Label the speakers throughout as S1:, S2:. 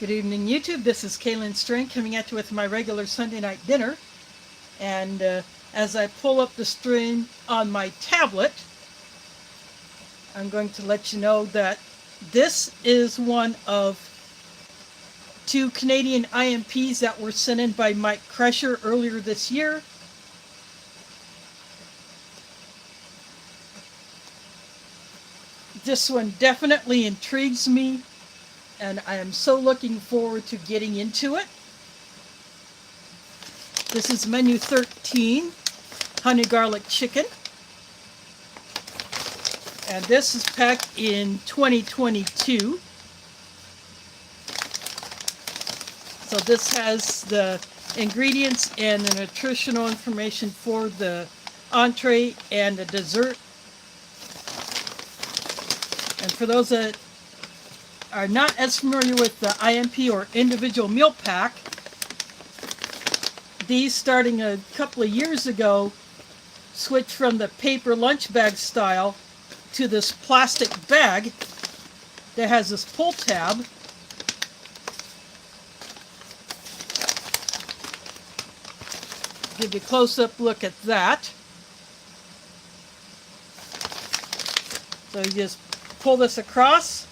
S1: Good evening, YouTube. This is Kaylin Strain coming at you with my regular Sunday night dinner. And as I pull up the stream on my tablet, I'm going to let you know that this is one of two Canadian IMPs that were sent in by Mike Kreischer earlier this year. This one definitely intrigues me, and I am so looking forward to getting into it. This is menu 13, honey garlic chicken. And this is packed in 2022. So this has the ingredients and the nutritional information for the entree and the dessert. And for those that are not as familiar with the IMP or individual meal pack, these, starting a couple of years ago, switched from the paper lunch bag style to this plastic bag that has this pull tab. Give you a close-up look at that. So you just pull this across.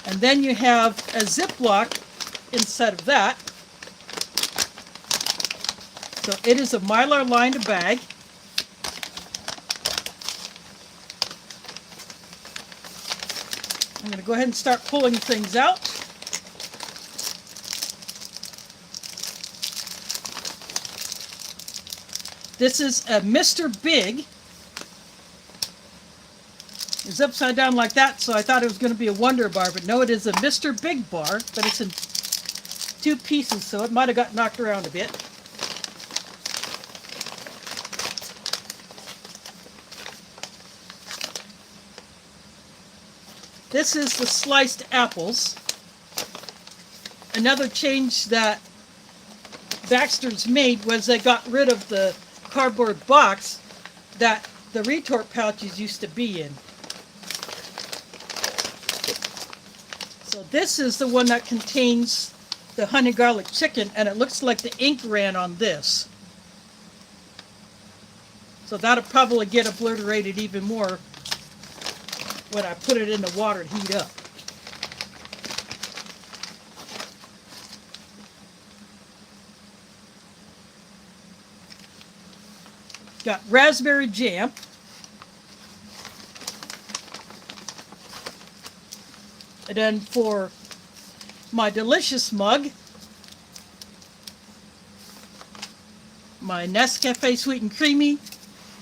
S1: And then you have a Ziploc inside of that. So it is a Mylar lined bag. I'm going to go ahead and start pulling things out. This is a Mr. Big. It's upside down like that, so I thought it was going to be a Wonder Bar, but no, it is a Mr. Big bar, but it's in two pieces, so it might have got knocked around a bit. This is the sliced apples. Another change that Baxter's made was they got rid of the cardboard box that the retort pouches used to be in. So this is the one that contains the honey garlic chicken, and it looks like the ink ran on this. So that'll probably get obliterated even more when I put it in the water to heat up. Got raspberry jam. And then for my delicious mug, my Nescafe Sweet and Creamy.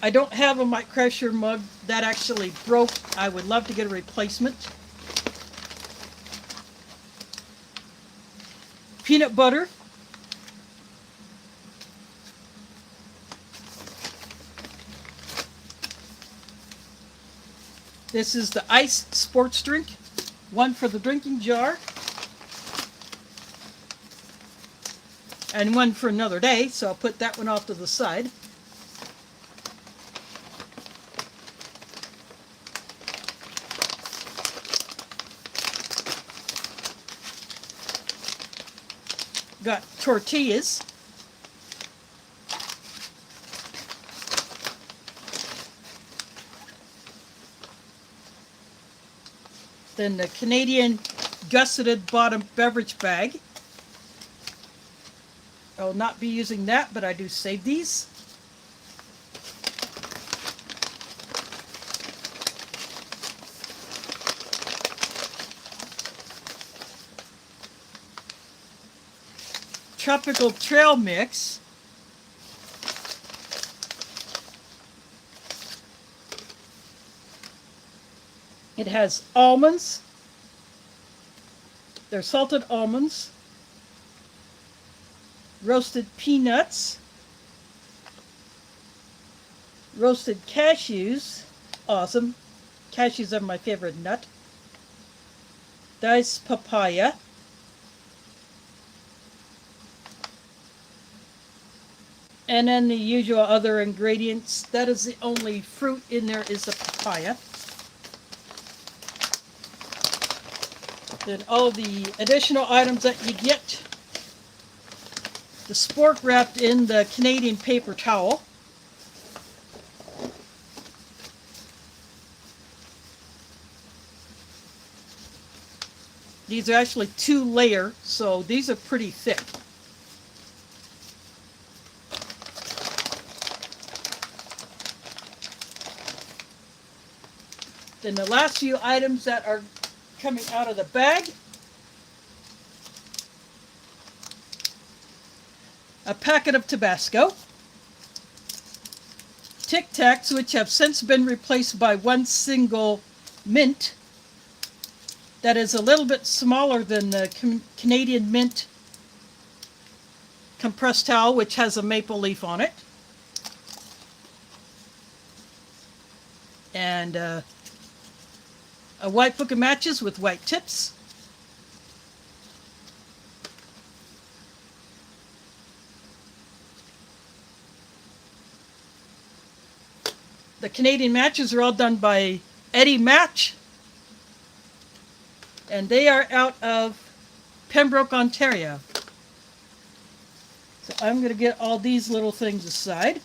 S1: I don't have a Mike Kreischer mug. That actually broke. I would love to get a replacement. Peanut butter. This is the ice sports drink. One for the drinking jar. And one for another day, so I'll put that one off to the side. Got tortillas. Then the Canadian gusseted bottom beverage bag. I will not be using that, but I do save these. Tropical Trail Mix. It has almonds. They're salted almonds. Roasted peanuts. Roasted cashews. Awesome. Cashews are my favorite nut. Diced papaya. And then the usual other ingredients. That is the only fruit in there is the papaya. Then all the additional items that you get. The spork wrapped in the Canadian paper towel. These are actually 2-layer, so these are pretty thick. Then the last few items that are coming out of the bag. A packet of Tabasco. Tic Tacs, which have since been replaced by one single mint that is a little bit smaller than the Canadian Mint compressed towel, which has a maple leaf on it. And a white book of matches with white tips. The Canadian matches are all done by Eddie Match. And they are out of Pembroke, Ontario. So I'm going to get all these little things aside.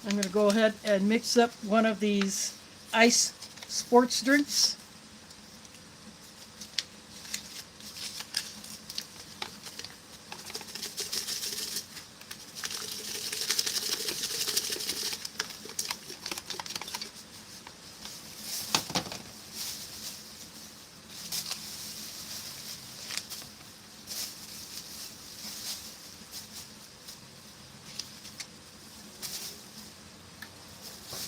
S1: I'm going to go ahead and mix up one of these ice sports drinks.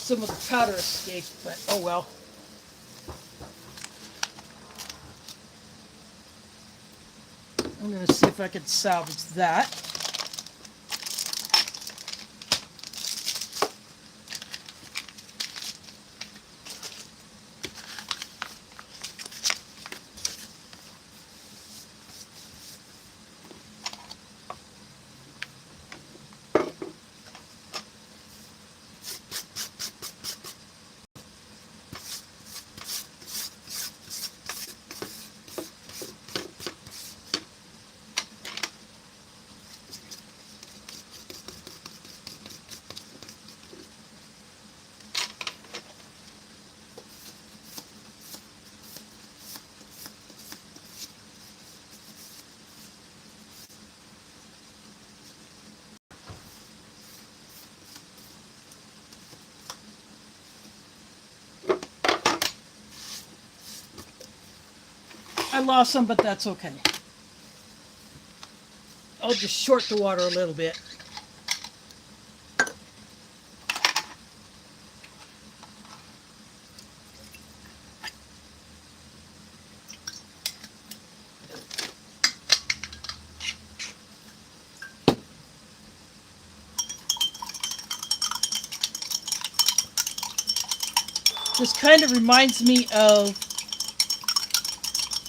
S1: Some of the powder escaped, but oh well. I'm going to see if I can salvage that. I lost some, but that's okay. I'll just short the water a little bit. This kind of reminds me of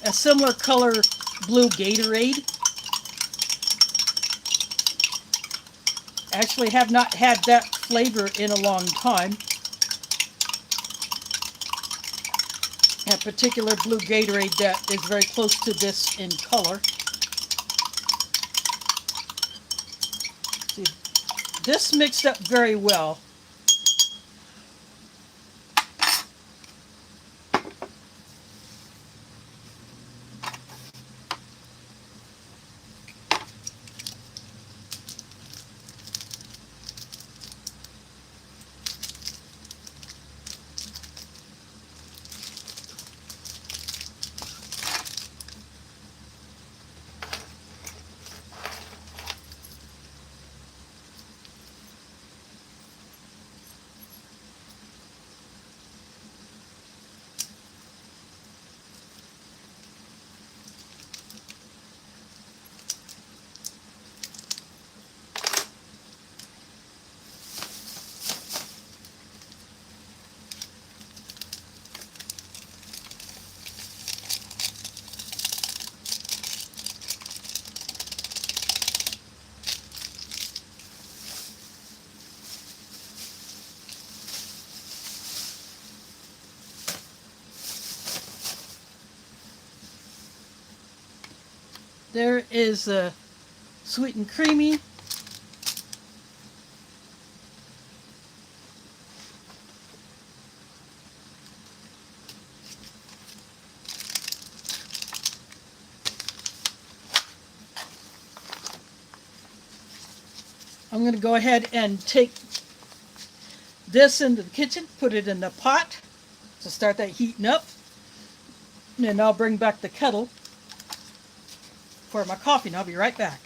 S1: a similar color blue Gatorade. Actually have not had that flavor in a long time. A particular blue Gatorade that is very close to this in color. See, this mixed up very well. There is a sweet and creamy. I'm going to go ahead and take this into the kitchen, put it in the pot to start that heating up. And then I'll bring back the kettle for my coffee, and I'll be right back.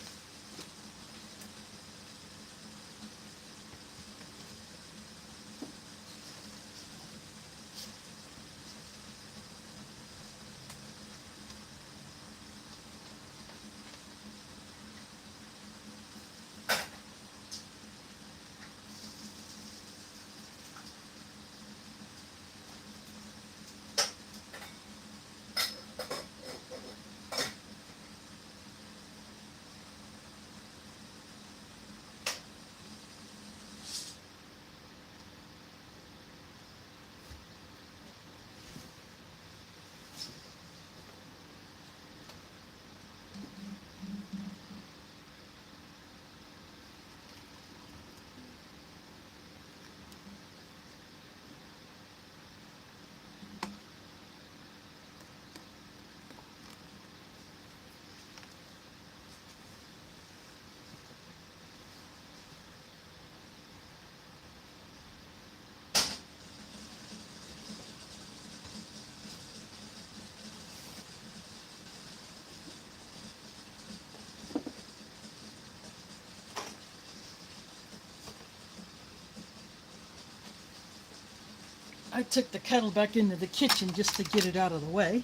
S1: I took the kettle back into the kitchen just to get it out of the way.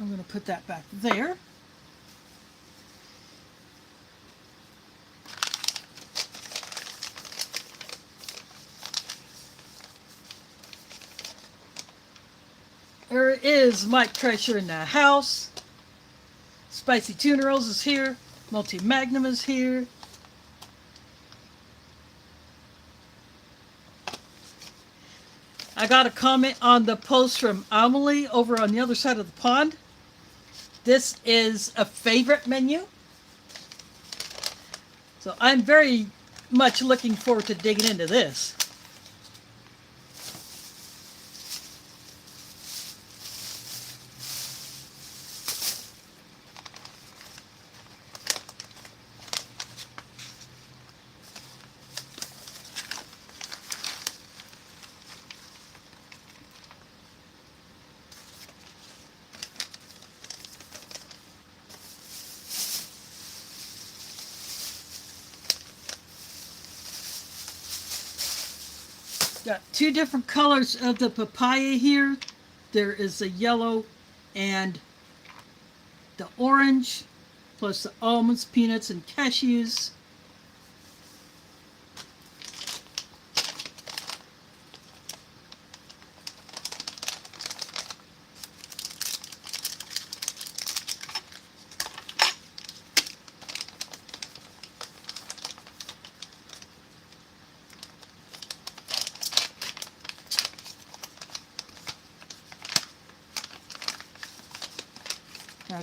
S1: I'm going to put that back there. There is Mike Kreischer in the house. Spicy tuna rolls is here. Multi Magnum is here. I got a comment on the post from Amelie over on the other side of the pond. This is a favorite menu. So I'm very much looking forward to digging into this. Got two different colors of the papaya here. There is the yellow and the orange, plus the almonds, peanuts, and cashews.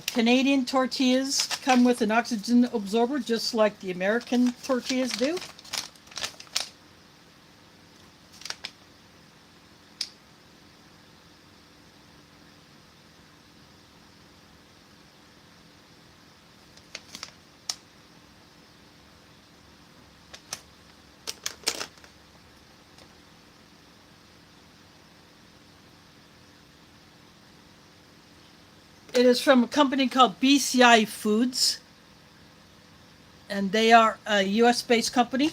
S1: Canadian tortillas come with an oxygen absorber just like the American tortillas do. It is from a company called BCI Foods, and they are a US-based company.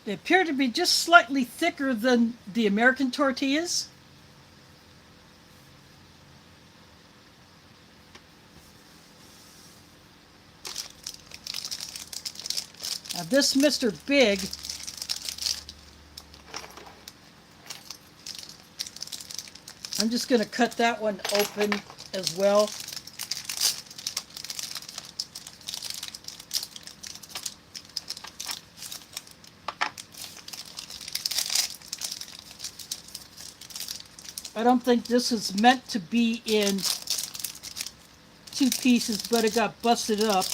S1: They appear to be just slightly thicker than the American tortillas. Now this Mr. Big I'm just going to cut that one open as well. I don't think this is meant to be in two pieces, but it got busted up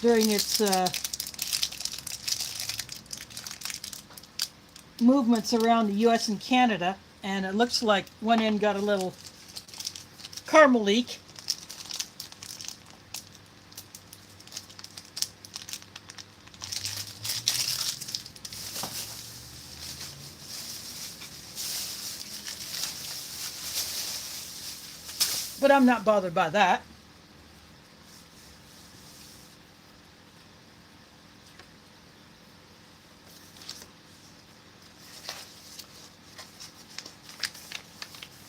S1: during its movements around the US and Canada, and it looks like one end got a little caramel leak. But I'm not bothered by that.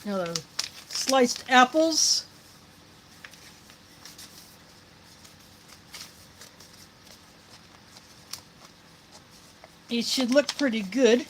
S1: Now the sliced apples. It should look pretty good.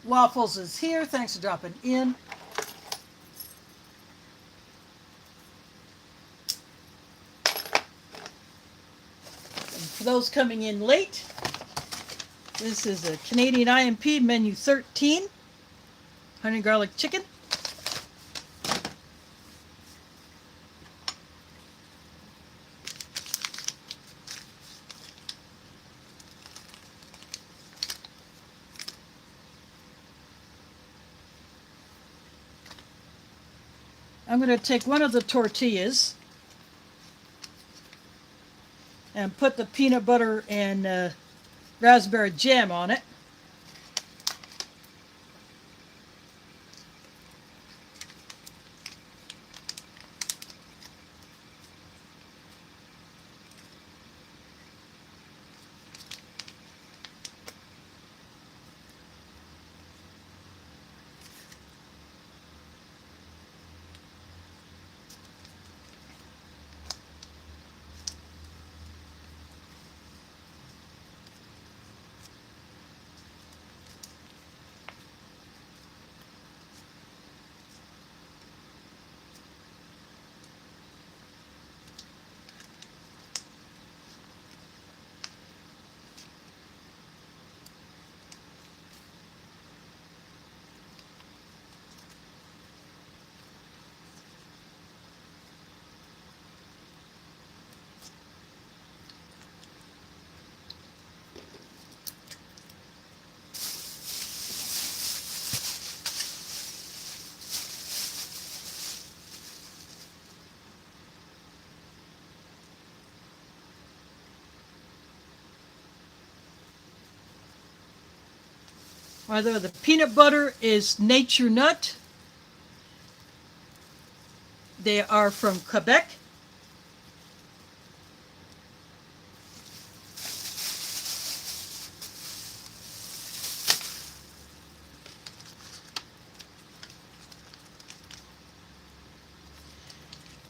S1: Waffles is here. Thanks for dropping in. And for those coming in late, this is a Canadian IMP menu 13, honey garlic chicken. I'm going to take one of the tortillas and put the peanut butter and raspberry jam on it. Whether the peanut butter is Nature Nut, they are from Quebec.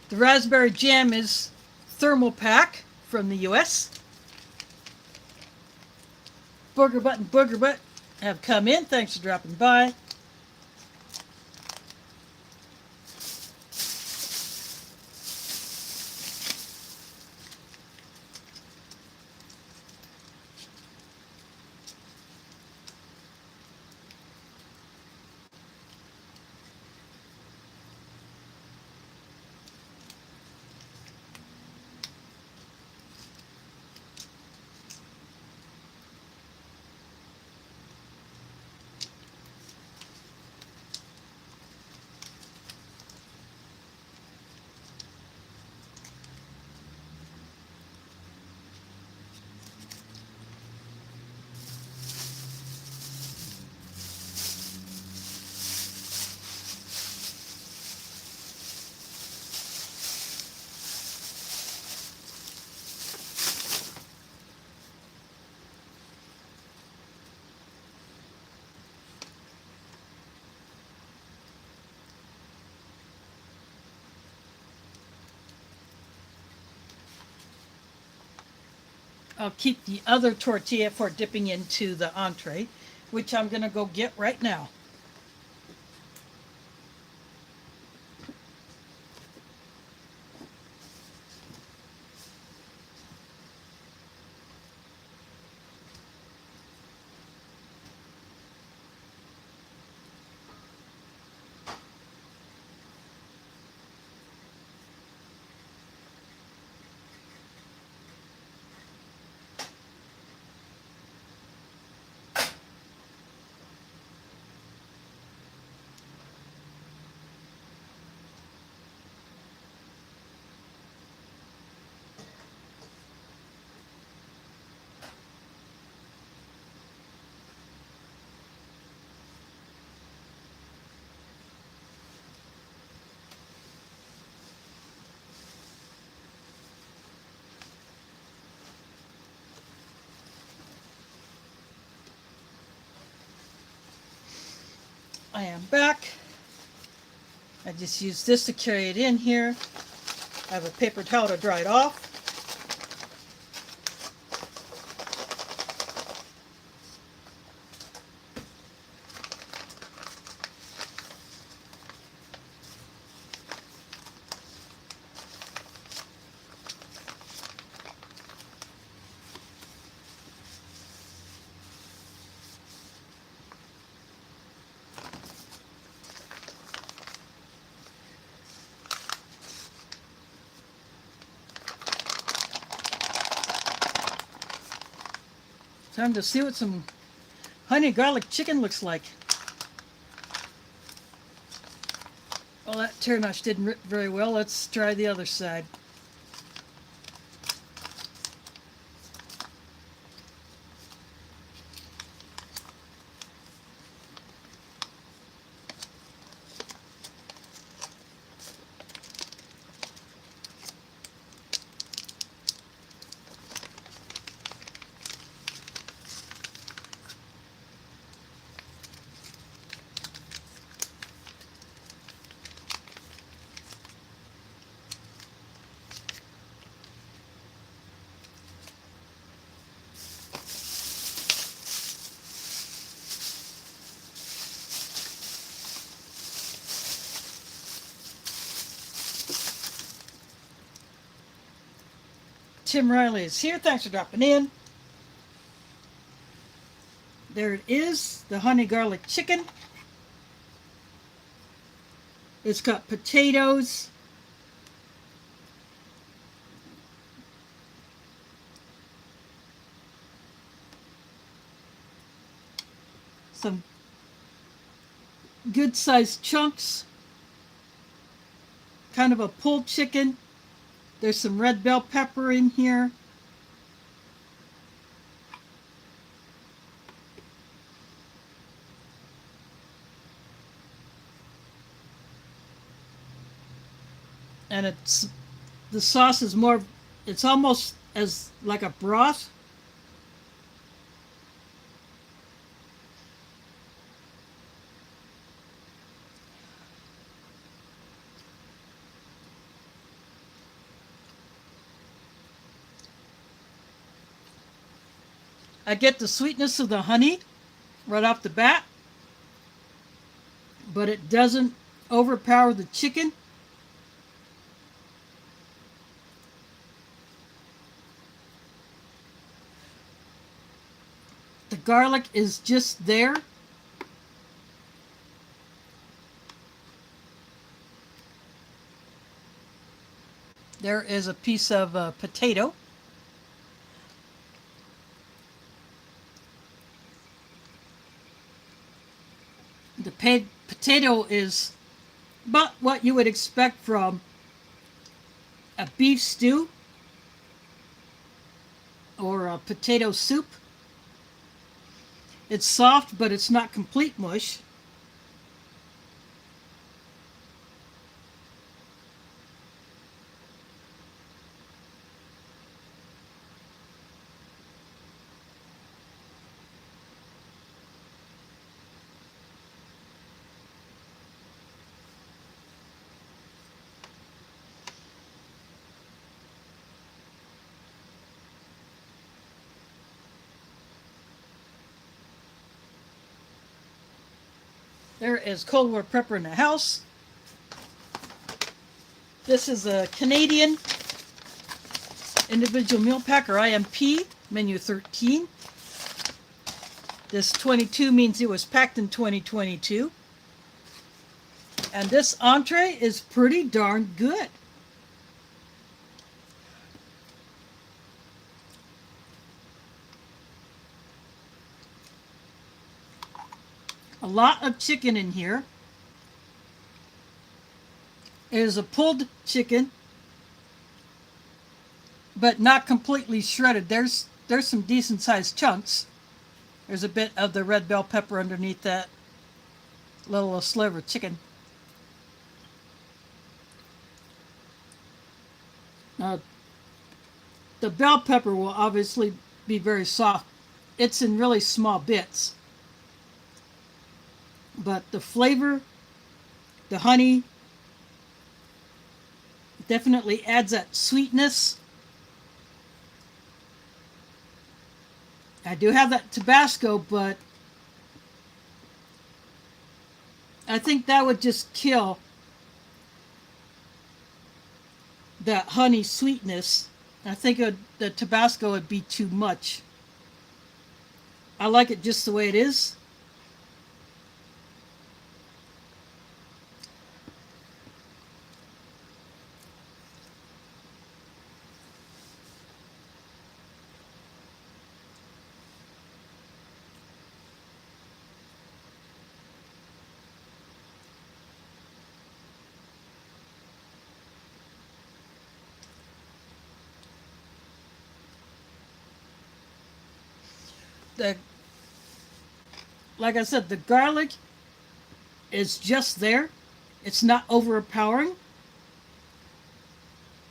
S1: The raspberry jam is Thermal Pack from the US. Booger Butt and Booger Butt have come in. Thanks for dropping by. I'll keep the other tortilla for dipping into the entree, which I'm going to go get right now. I am back. I just used this to carry it in here. I have a paper towel to dry it off. Time to see what some honey garlic chicken looks like. Well, that turnish didn't rip very well. Let's try the other side. Tim Riley is here. Thanks for dropping in. There it is, the honey garlic chicken. It's got potatoes, some good sized chunks, kind of a pulled chicken. There's some red bell pepper in here. And the sauce is more, it's almost as like a broth. I get the sweetness of the honey right off the bat, but it doesn't overpower the chicken. The garlic is just there. There is a piece of potato. The potato is about what you would expect from a beef stew or a potato soup. It's soft, but it's not complete mush. There is Cold War Prepper in the house. This is a Canadian individual meal pack, or IMP, menu 13. This 22 means it was packed in 2022. And this entree is pretty darn good. A lot of chicken in here. It is a pulled chicken, but not completely shredded. There's some decent sized chunks. There's a bit of the red bell pepper underneath that little sliver of chicken. The bell pepper will obviously be very soft. It's in really small bits. But the flavor, the honey, definitely adds that sweetness. I do have that Tabasco, but I think that would just kill that honey sweetness. I think the Tabasco would be too much. I like it just the way it is. Like I said, the garlic is just there. It's not overpowering.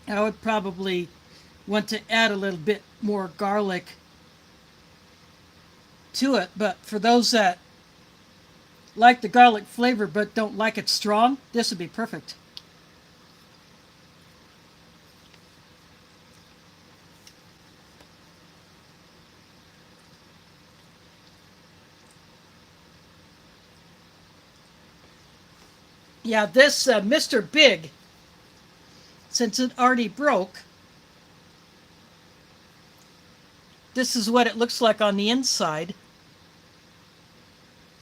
S1: I would probably want to add a little bit more garlic to it, but for those that like the garlic flavor but don't like it strong, this would be perfect. Yeah, this Mr. Big, since it already broke, this is what it looks like on the inside.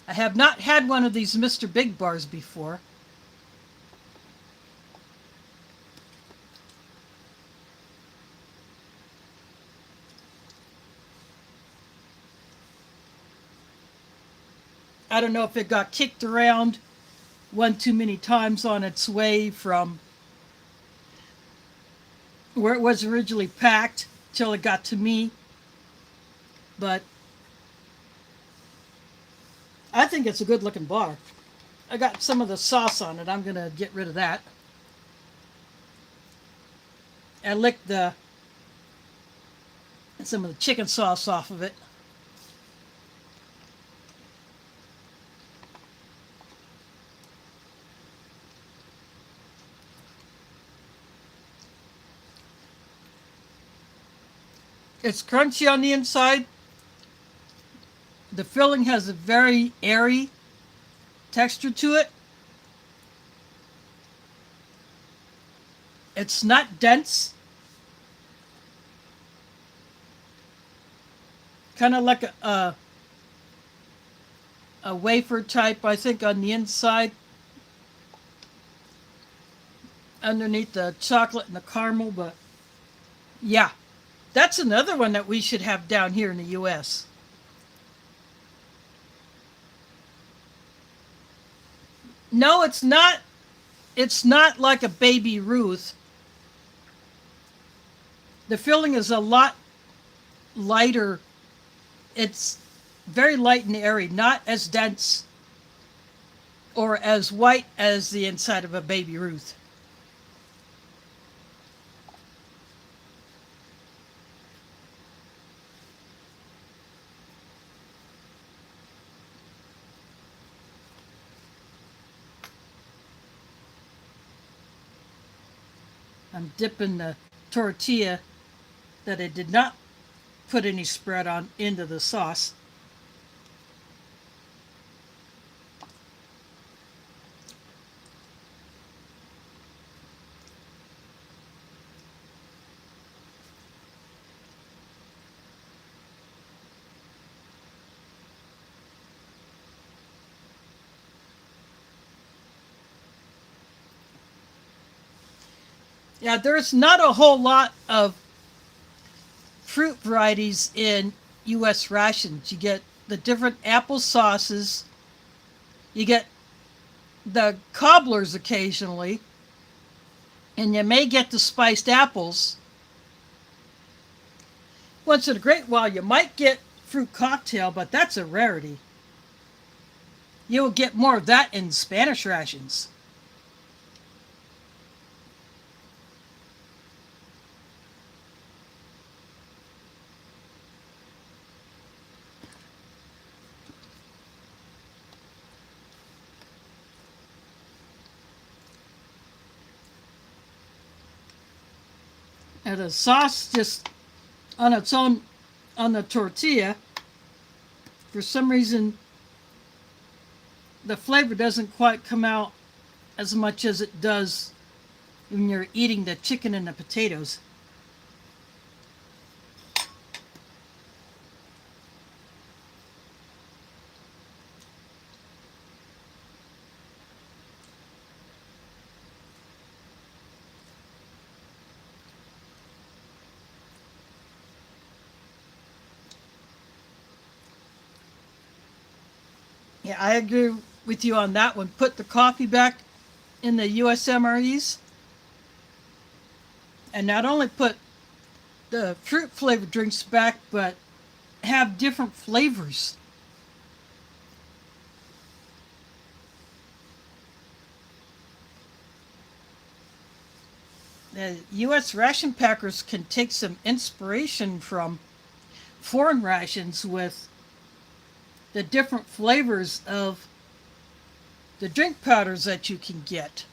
S1: I have not had one of these Mr. Big bars before. I don't know if it got kicked around one too many times on its way from where it was originally packed till it got to me. But I think it's a good looking bar. I got some of the sauce on it. I'm going to get rid of that. I licked some of the chicken sauce off of it. It's crunchy on the inside. The filling has a very airy texture to it. It's not dense. Kind of like a wafer type, I think, on the inside. Underneath the chocolate and the caramel, but yeah. That's another one that we should have down here in the U.S. No, it's not. It's not like a Baby Ruth. The filling is a lot lighter. It's very light and airy, not as dense or as white as the inside of a Baby Ruth. I'm dipping the tortilla that I did not put any spread on into the sauce. Yeah, there's not a whole lot of fruit varieties in U.S. rations. You get the different apple sauces, you get the cobblers occasionally, and you may get the spiced apples. Once in a great while, you might get fruit cocktail, but that's a rarity. You'll get more of that in Spanish rations. And the sauce just on its own on the tortilla, for some reason, the flavor doesn't quite come out as much as it does when you're eating the chicken and the potatoes. Yeah, I agree with you on that one. Put the coffee back in the USMREs, and not only put the fruit flavored drinks back, but have different flavors. The U.S. ration packers can take some inspiration from foreign rations with the different flavors of the drink powders that you can get.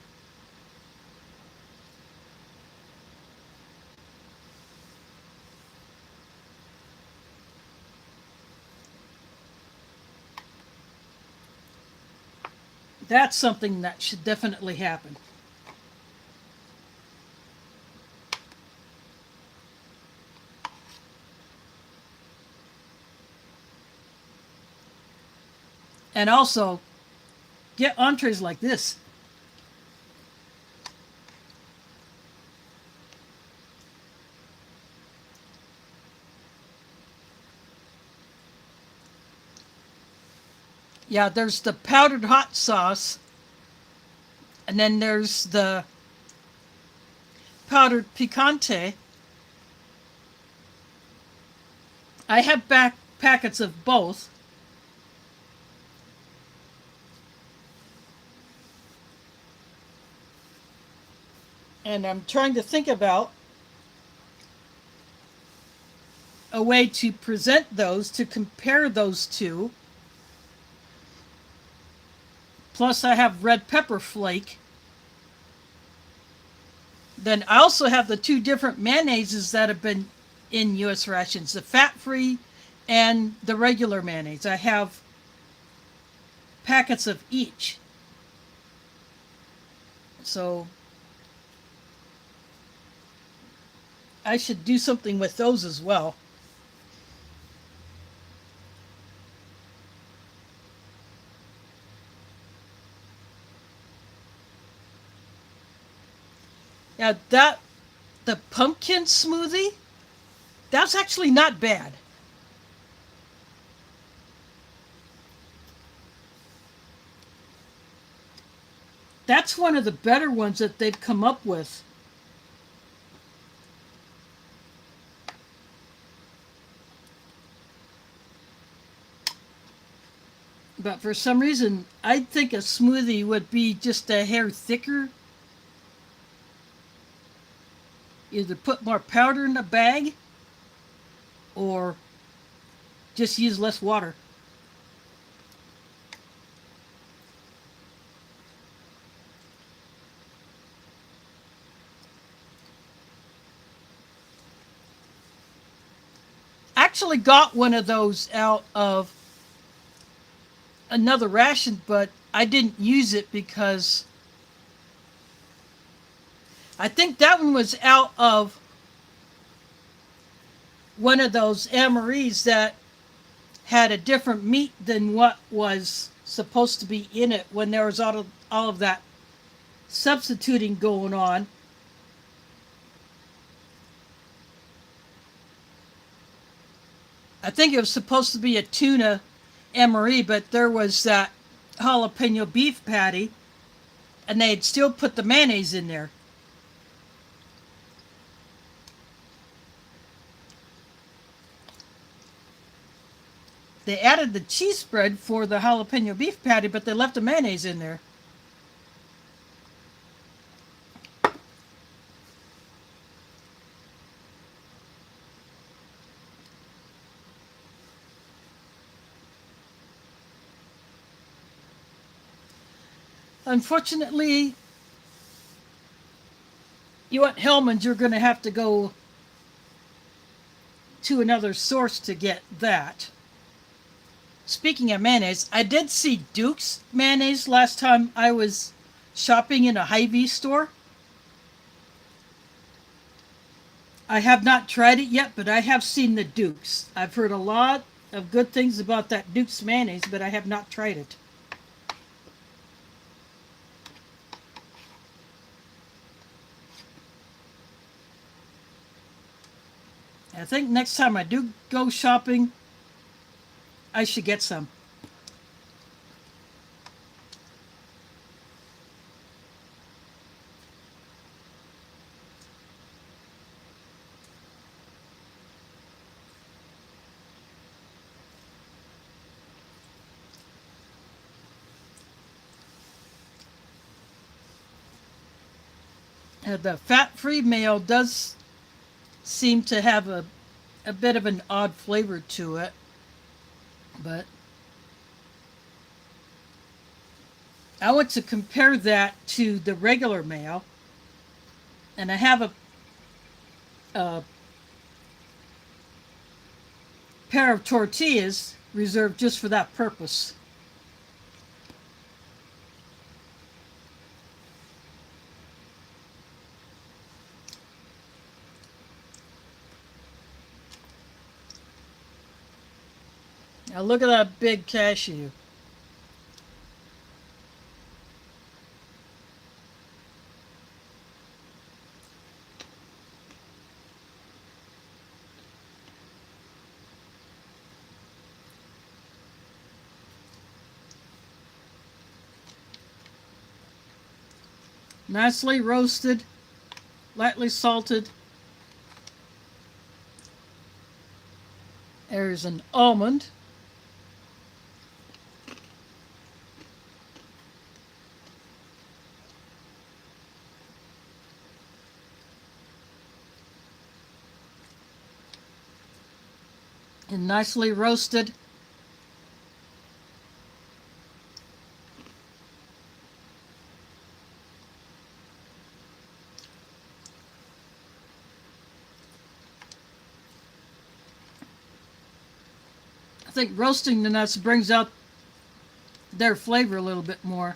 S1: That's something that should definitely happen. And also, get entrees like this. Yeah, there's the powdered hot sauce, and then there's the powdered picante. I have back packets of both. And I'm trying to think about a way to present those, to compare those two. Plus, I have red pepper flake. Then I also have the two different mayonnaises that have been in U.S. rations, the fat-free and the regular mayonnaise. I have packets of each. So I should do something with those as well. Yeah, the pumpkin smoothie, that's actually not bad. That's one of the better ones that they've come up with. But for some reason, I think a smoothie would be just a hair thicker. Either put more powder in the bag or just use less water. Actually got one of those out of another ration, but I didn't use it because I think that one was out of one of those MREs that had a different meat than what was supposed to be in it when there was all of that substituting going on. I think it was supposed to be a tuna MRE, but there was that jalapeno beef patty, and they'd still put the mayonnaise in there. They added the cheese spread for the jalapeno beef patty, but they left the mayonnaise in there. Unfortunately, you want Hellman's, you're going to have to go to another source to get that. Speaking of mayonnaise, I did see Duke's mayonnaise last time I was shopping in a Hy-Vee store. I have not tried it yet, but I have seen the Duke's. I've heard a lot of good things about that Duke's mayonnaise, but I have not tried it. I think next time I do go shopping, I should get some. The fat-free mayo does seem to have a bit of an odd flavor to it, but I want to compare that to the regular mayo, and I have a pair of tortillas reserved just for that purpose. Now look at that big cashew. Nicely roasted, lightly salted. There's an almond. And nicely roasted. I think roasting the nuts brings out their flavor a little bit more.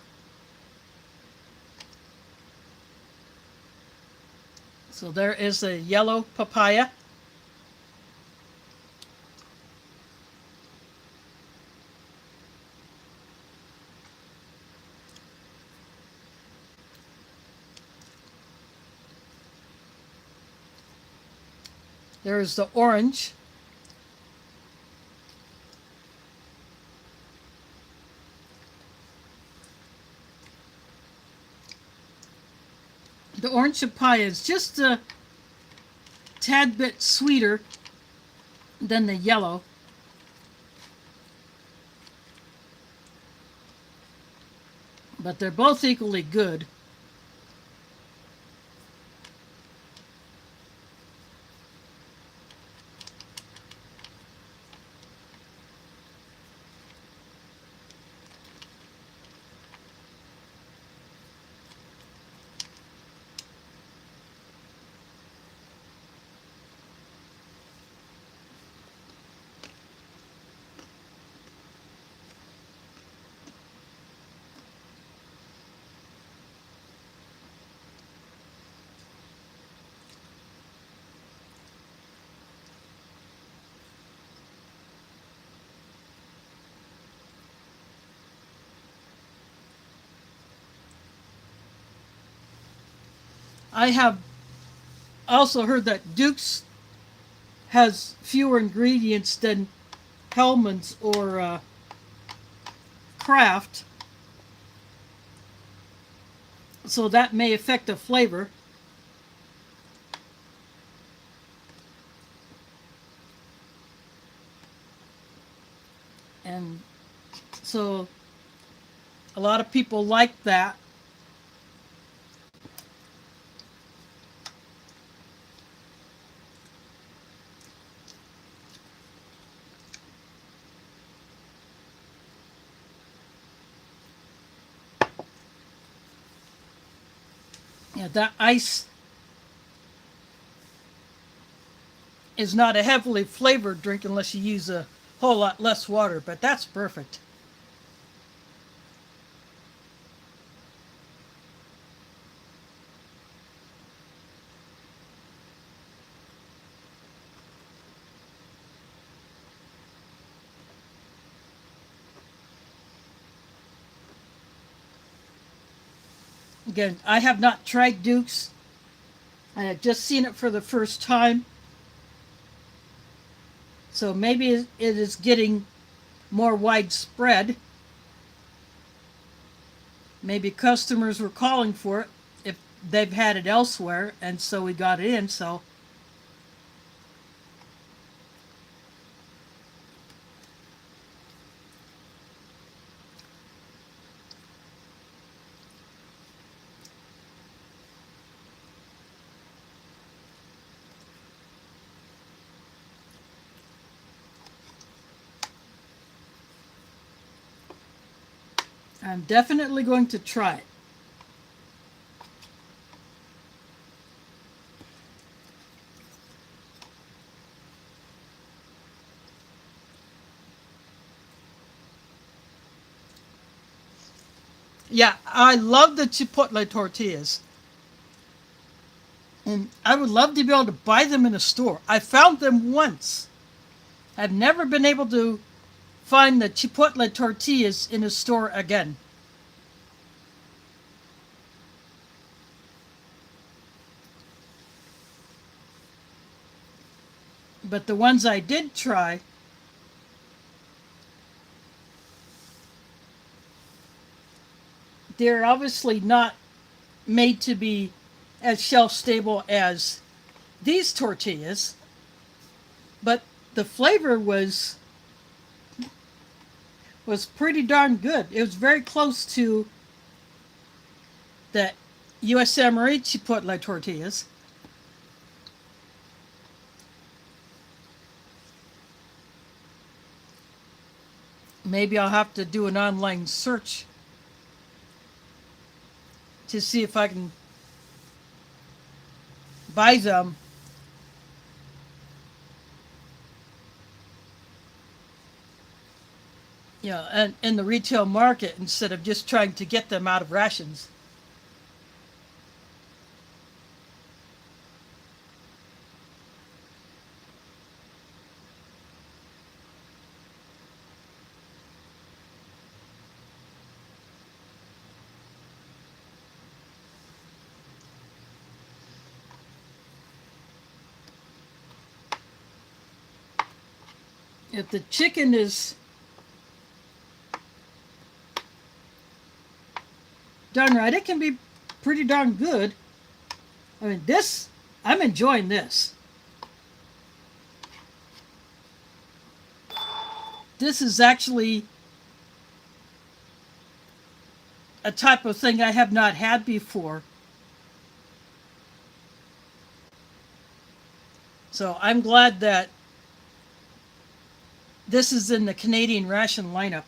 S1: So there is a yellow papaya. There's the orange. The orange papaya is just a tad bit sweeter than the yellow. But they're both equally good. I have also heard that Duke's has fewer ingredients than Hellman's or Kraft, so that may affect the flavor. And so a lot of people like that. Yeah, that ice is not a heavily flavored drink unless you use a whole lot less water, but that's perfect. Again, I have not tried Duke's. I have just seen it for the first time. So maybe it is getting more widespread. Maybe customers were calling for it if they've had it elsewhere, and so we got it in. So I'm definitely going to try it. Yeah, I love the chipotle tortillas. And I would love to be able to buy them in a store. I found them once. I've never been able to find the chipotle tortillas in a store again. But the ones I did try, they're obviously not made to be as shelf stable as these tortillas, but the flavor was pretty darn good. It was very close to the U.S. Samurai chipotle tortillas. Maybe I'll have to do an online search to see if I can buy them. Yeah, and in the retail market instead of just trying to get them out of rations. If the chicken is done right, it can be pretty darn good. I mean, I'm enjoying this. This is actually a type of thing I have not had before. So I'm glad that this is in the Canadian ration lineup.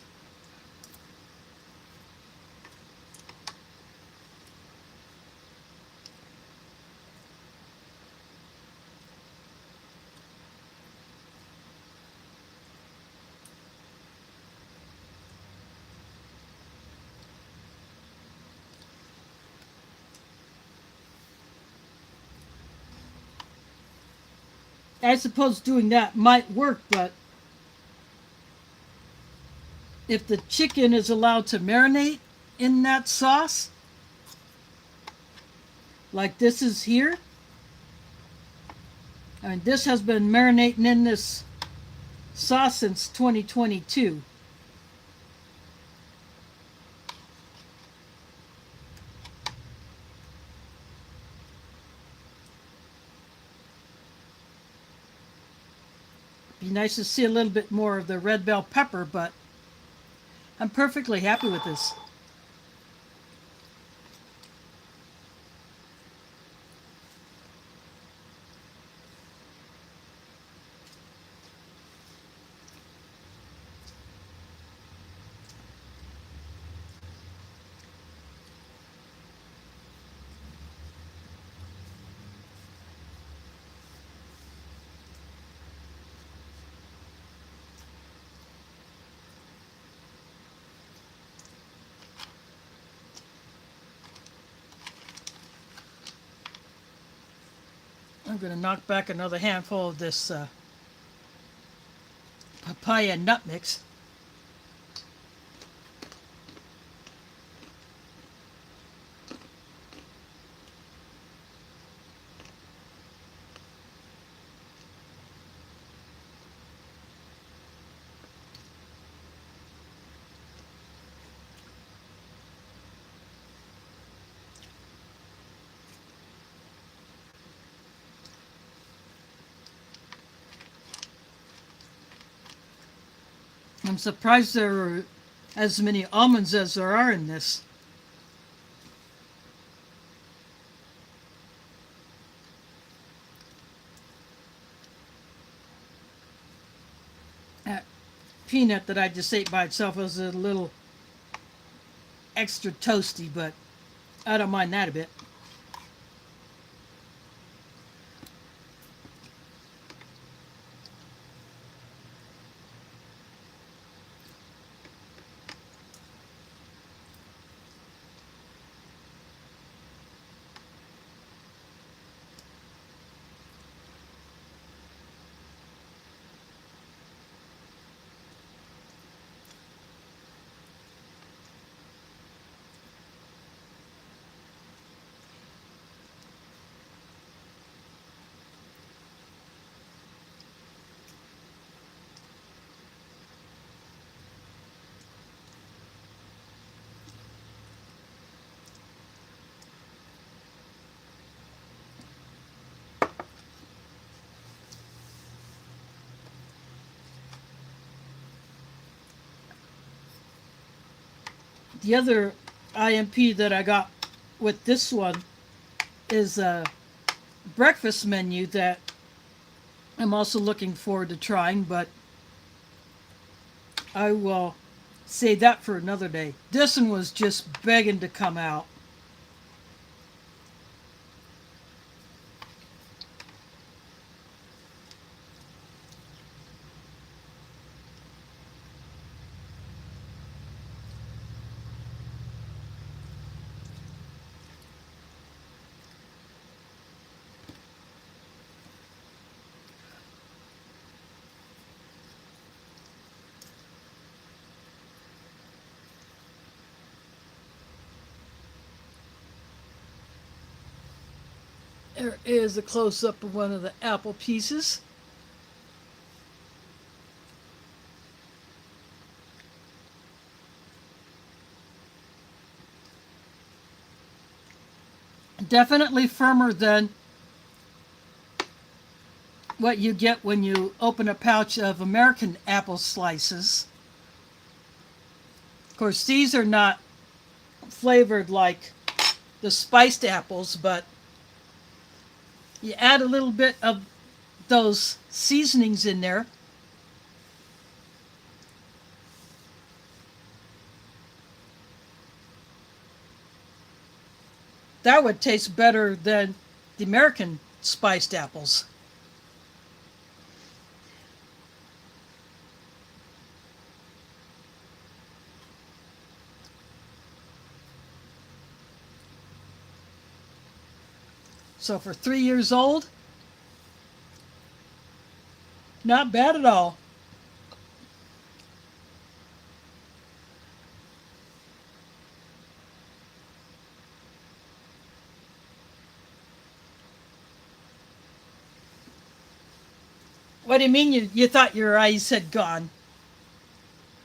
S1: I suppose doing that might work, but if the chicken is allowed to marinate in that sauce, like this is here, I mean, this has been marinating in this saw since 2022. Be nice to see a little bit more of the red bell pepper, but I'm perfectly happy with this. I'm going to knock back another handful of this papaya nut mix. I'm surprised there are as many almonds as there are in this. That peanut that I just ate by itself was a little extra toasty, but I don't mind that a bit. The other IMP that I got with this one is a breakfast menu that I'm also looking forward to trying, but I will save that for another day. This one was just begging to come out. There is a close-up of one of the apple pieces. Definitely firmer than what you get when you open a pouch of American apple slices. Of course, these are not flavored like the spiced apples, but you add a little bit of those seasonings in there. That would taste better than the American spiced apples. So for 3 years old, not bad at all. What do you mean you thought your eyes had gone?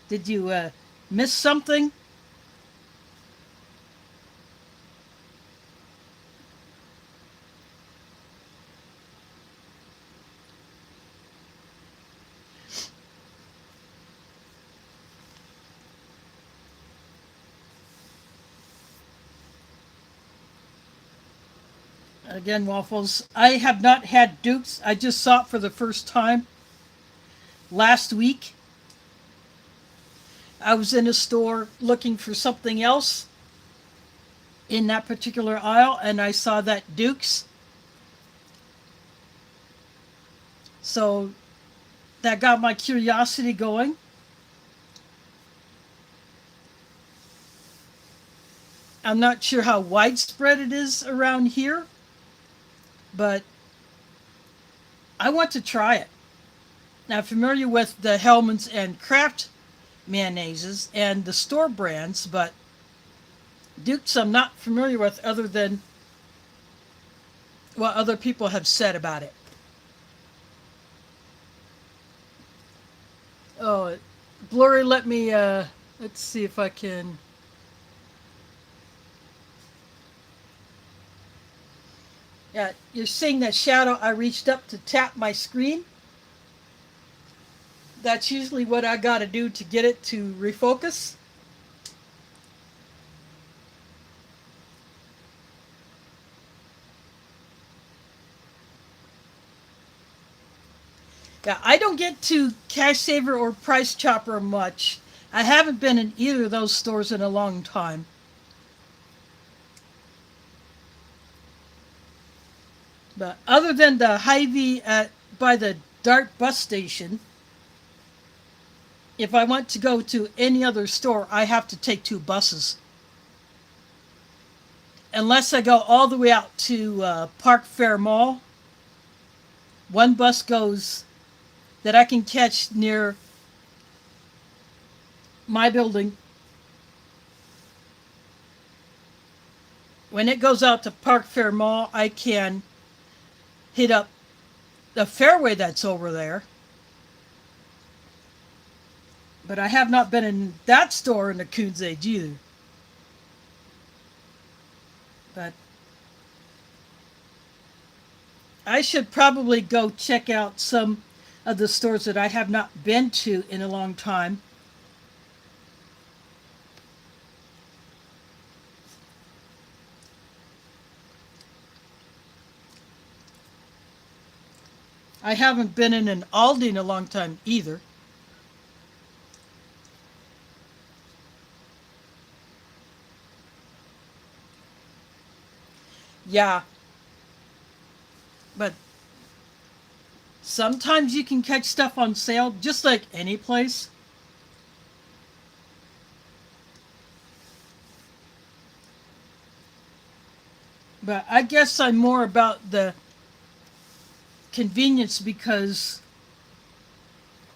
S1: Did you miss something? Again, Waffles, I have not had Dukes. I just saw it for the first time last week. I was in a store looking for something else in that particular aisle, and I saw that Dukes. So that got my curiosity going. I'm not sure how widespread it is around here, but I want to try it. Now, I'm familiar with the Hellmann's and Kraft mayonnaises and the store brands, but Duke's I'm not familiar with other than what other people have said about it. Oh, blurry, let me, let's see if I can. Yeah, you're seeing that shadow. I reached up to tap my screen. That's usually what I gotta do to get it to refocus. Yeah, I don't get to Cash Saver or Price Chopper much. I haven't been in either of those stores in a long time. But other than the Hy-Vee at by the Dart bus station, if I want to go to any other store, I have to take two buses. Unless I go all the way out to Park Fair Mall, one bus goes that I can catch near my building. When it goes out to Park Fair Mall, I can hit up the Fairway that's over there. But I have not been in that store in the Coons Age either. But I should probably go check out some of the stores that I have not been to in a long time. I haven't been in an Aldi in a long time either. Yeah, but sometimes you can catch stuff on sale just like any place. But I guess I'm more about the convenience because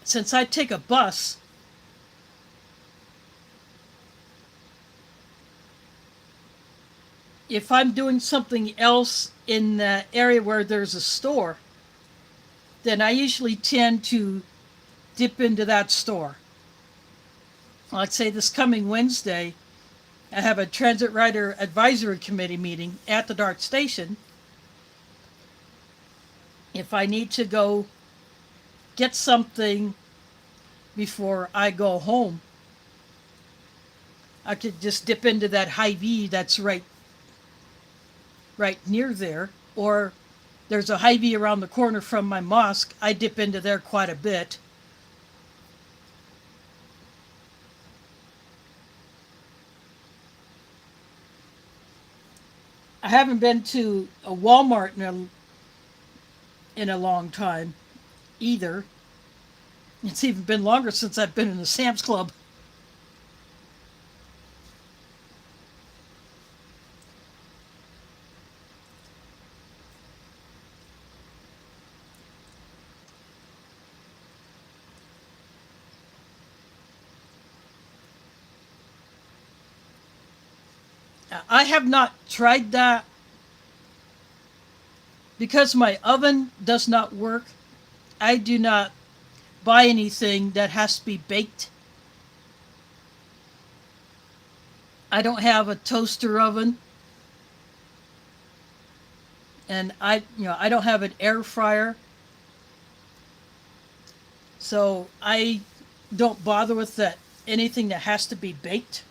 S1: since I take a bus, if I'm doing something else in the area where there's a store, then I usually tend to dip into that store. Let's say this coming Wednesday, I have a Transit Rider Advisory Committee meeting at the Dart Station. If I need to go get something before I go home, I could just dip into that Hy-Vee that's right near there, or there's a Hy-Vee around the corner from my mosque. I dip into there quite a bit. I haven't been to a Walmart in a long time either. It's even been longer since I've been in a Sam's Club. I have not tried that because my oven does not work. I do not buy anything that has to be baked. I don't have a toaster oven, and I don't have an air fryer, so I don't bother with that anything that has to be baked.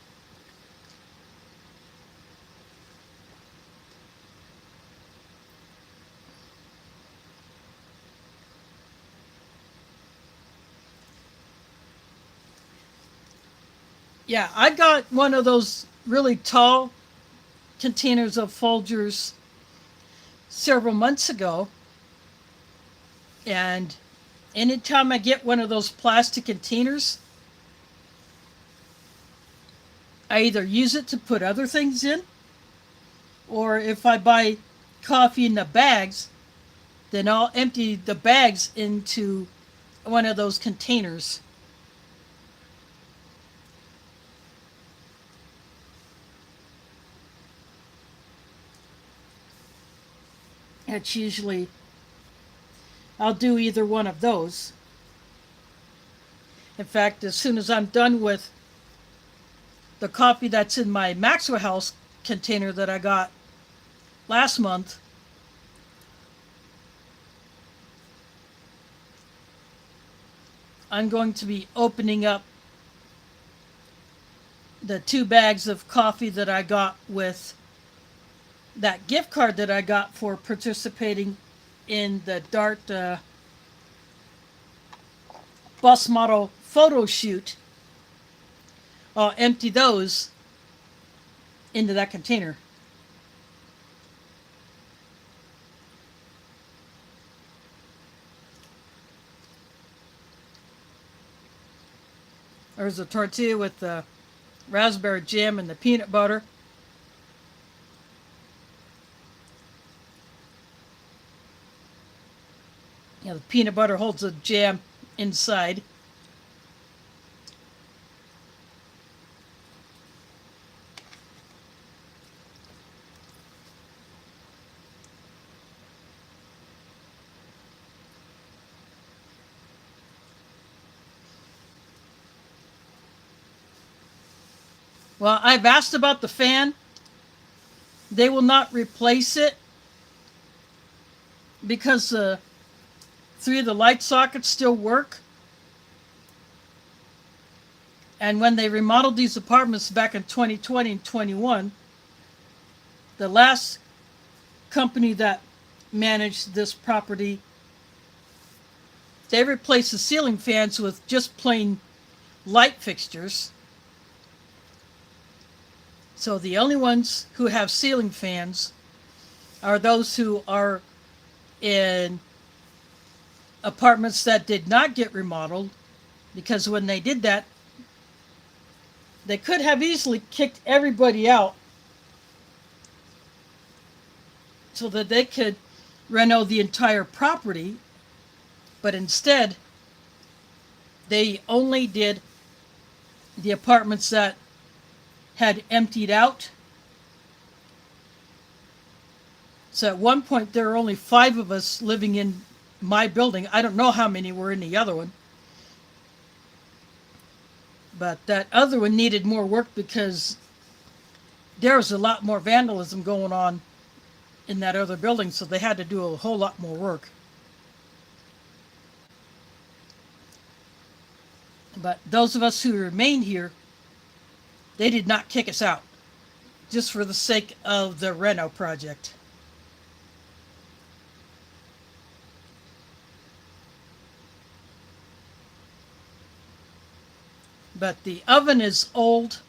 S1: Yeah, I got one of those really tall containers of Folgers several months ago, and anytime I get one of those plastic containers, I either use it to put other things in, or if I buy coffee in the bags, then I'll empty the bags into one of those containers. It's usually, I'll do either one of those. In fact, as soon as I'm done with the coffee that's in my Maxwell House container that I got last month, I'm going to be opening up the 2 bags of coffee that I got with that gift card that I got for participating in the DART bus model photo shoot. I'll empty those into that container. There's a tortilla with the raspberry jam and the peanut butter. The peanut butter holds the jam inside. Well, I've asked about the fan. They will not replace it because 3 of the light sockets still work. And when they remodeled these apartments back in 2020 and 21, the last company that managed this property, they replaced the ceiling fans with just plain light fixtures. So the only ones who have ceiling fans are those who are in apartments that did not get remodeled, because when they did that, they could have easily kicked everybody out so that they could reno the entire property, but instead they only did the apartments that had emptied out. So at one point there were only 5 of us living in my building. I don't know how many were in the other one. But that other one needed more work because there was a lot more vandalism going on in that other building, so they had to do a whole lot more work. But those of us who remained here, they did not kick us out, just for the sake of the reno project. But the oven is old.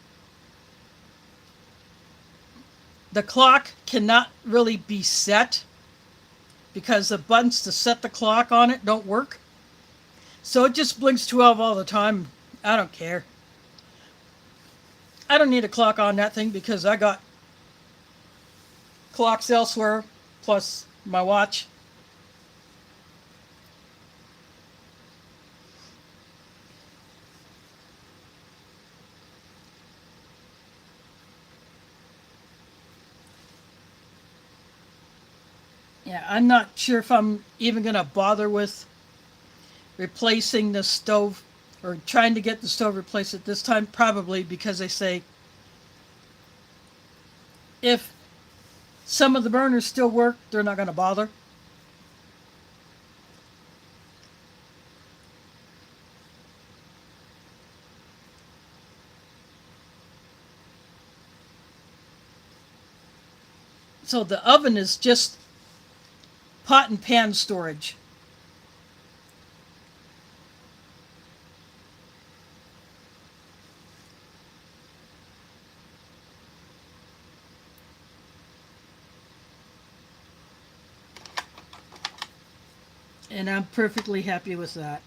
S1: The clock cannot really be set because the buttons to set the clock on it don't work. So it just blinks 12 all the time. I don't care. I don't need a clock on that thing because I got clocks elsewhere, plus my watch. Yeah, I'm not sure if I'm even going to bother with replacing the stove or trying to get the stove replaced at this time, probably because they say if some of the burners still work, they're not going to bother. So the oven is just pot and pan storage. And I'm perfectly happy with that.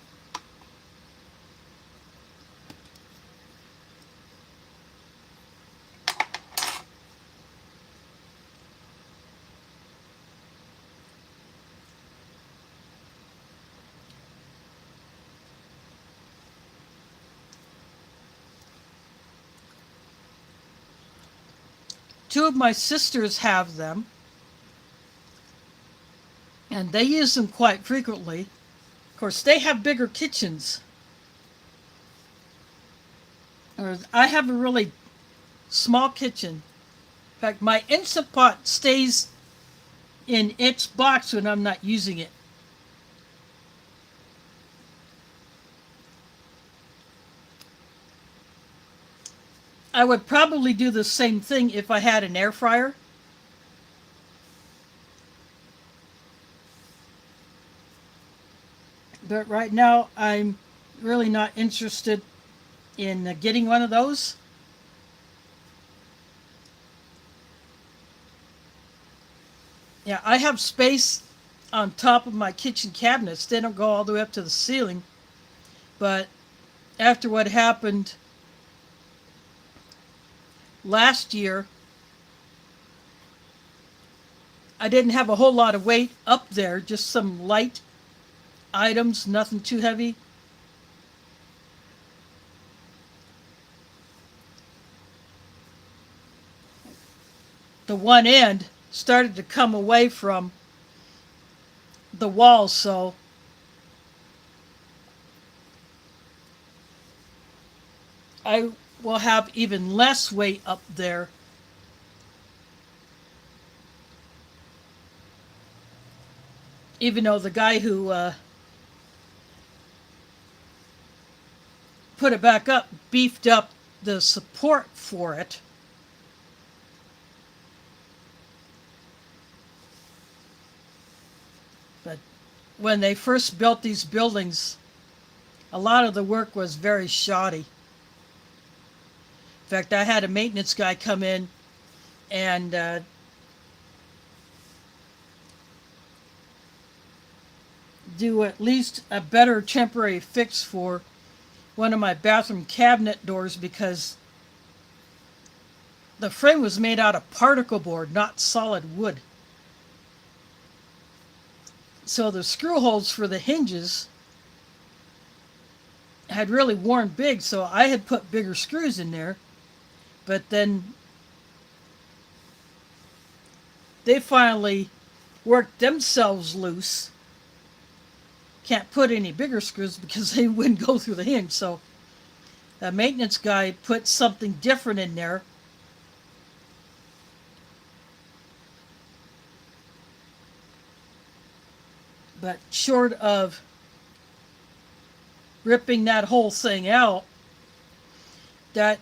S1: Two of my sisters have them, and they use them quite frequently. Of course, they have bigger kitchens. Or I have a really small kitchen. In fact, my Instant Pot stays in its box when I'm not using it. I would probably do the same thing if I had an air fryer. But right now, I'm really not interested in getting one of those. Yeah, I have space on top of my kitchen cabinets. They don't go all the way up to the ceiling. But after what happened last year, I didn't have a whole lot of weight up there, just some light items, nothing too heavy. The one end started to come away from the wall, so I will have even less weight up there. Even though the guy who put it back up beefed up the support for it. But when they first built these buildings, a lot of the work was very shoddy. In fact, I had a maintenance guy come in and do at least a better temporary fix for one of my bathroom cabinet doors because the frame was made out of particle board, not solid wood. So the screw holes for the hinges had really worn big, so I had put bigger screws in there. But then they finally worked themselves loose. Can't put any bigger screws because they wouldn't go through the hinge. So the maintenance guy put something different in there. But short of ripping that whole thing out, that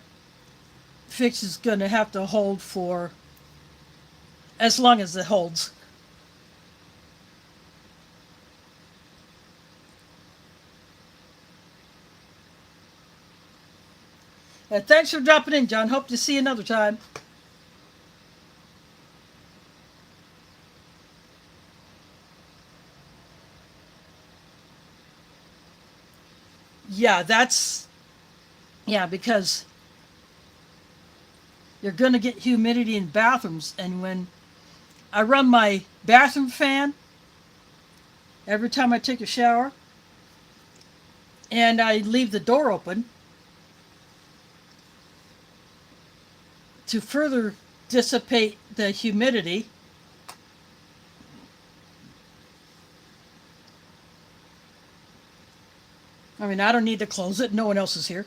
S1: fix is going to have to hold for as long as it holds. Thanks for dropping in, John. Hope to see you another time. Yeah, because you're going to get humidity in bathrooms. And when I run my bathroom fan every time I take a shower and I leave the door open to further dissipate the humidity, I mean, I don't need to close it. No one else is here.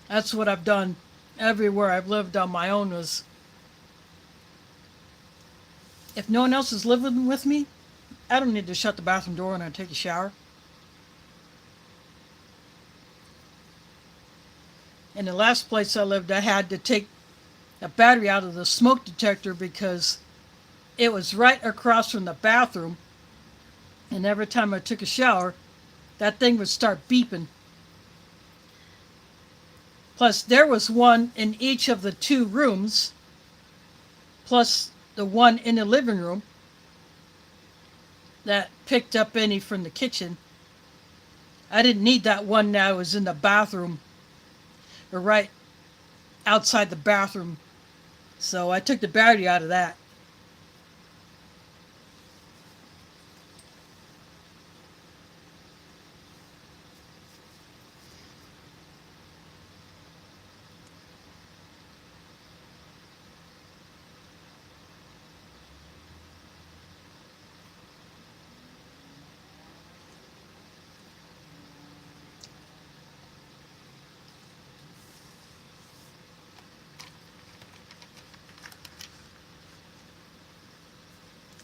S1: That's what I've done everywhere I've lived on my own was if no one else is living with me, I don't need to shut the bathroom door when I take a shower. In the last place I lived, I had to take a battery out of the smoke detector because it was right across from the bathroom, and every time I took a shower, that thing would start beeping. Plus, there was one in each of the two rooms, plus the one in the living room that picked up any from the kitchen. I didn't need that one that was in the bathroom or right outside the bathroom, so I took the battery out of that.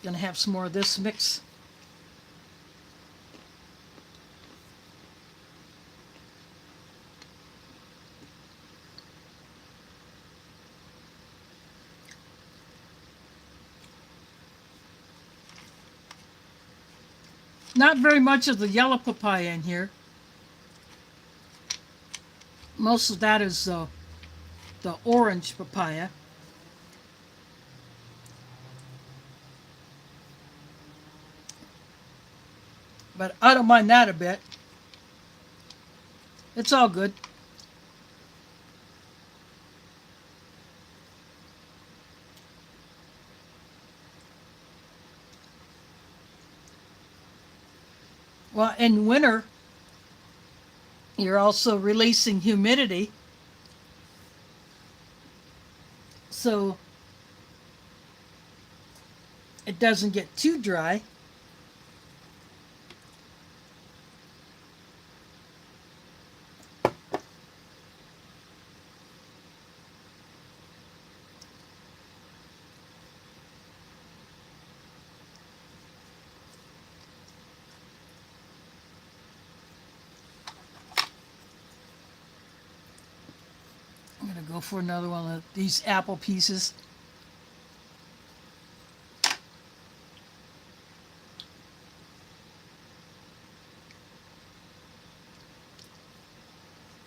S1: Gonna have some more of this mix. Not very much of the yellow papaya in here. Most of that is the orange papaya. But I don't mind that a bit. It's all good. Well, in winter, you're also releasing humidity. So it doesn't get too dry. I'm going to go for another one of these apple pieces.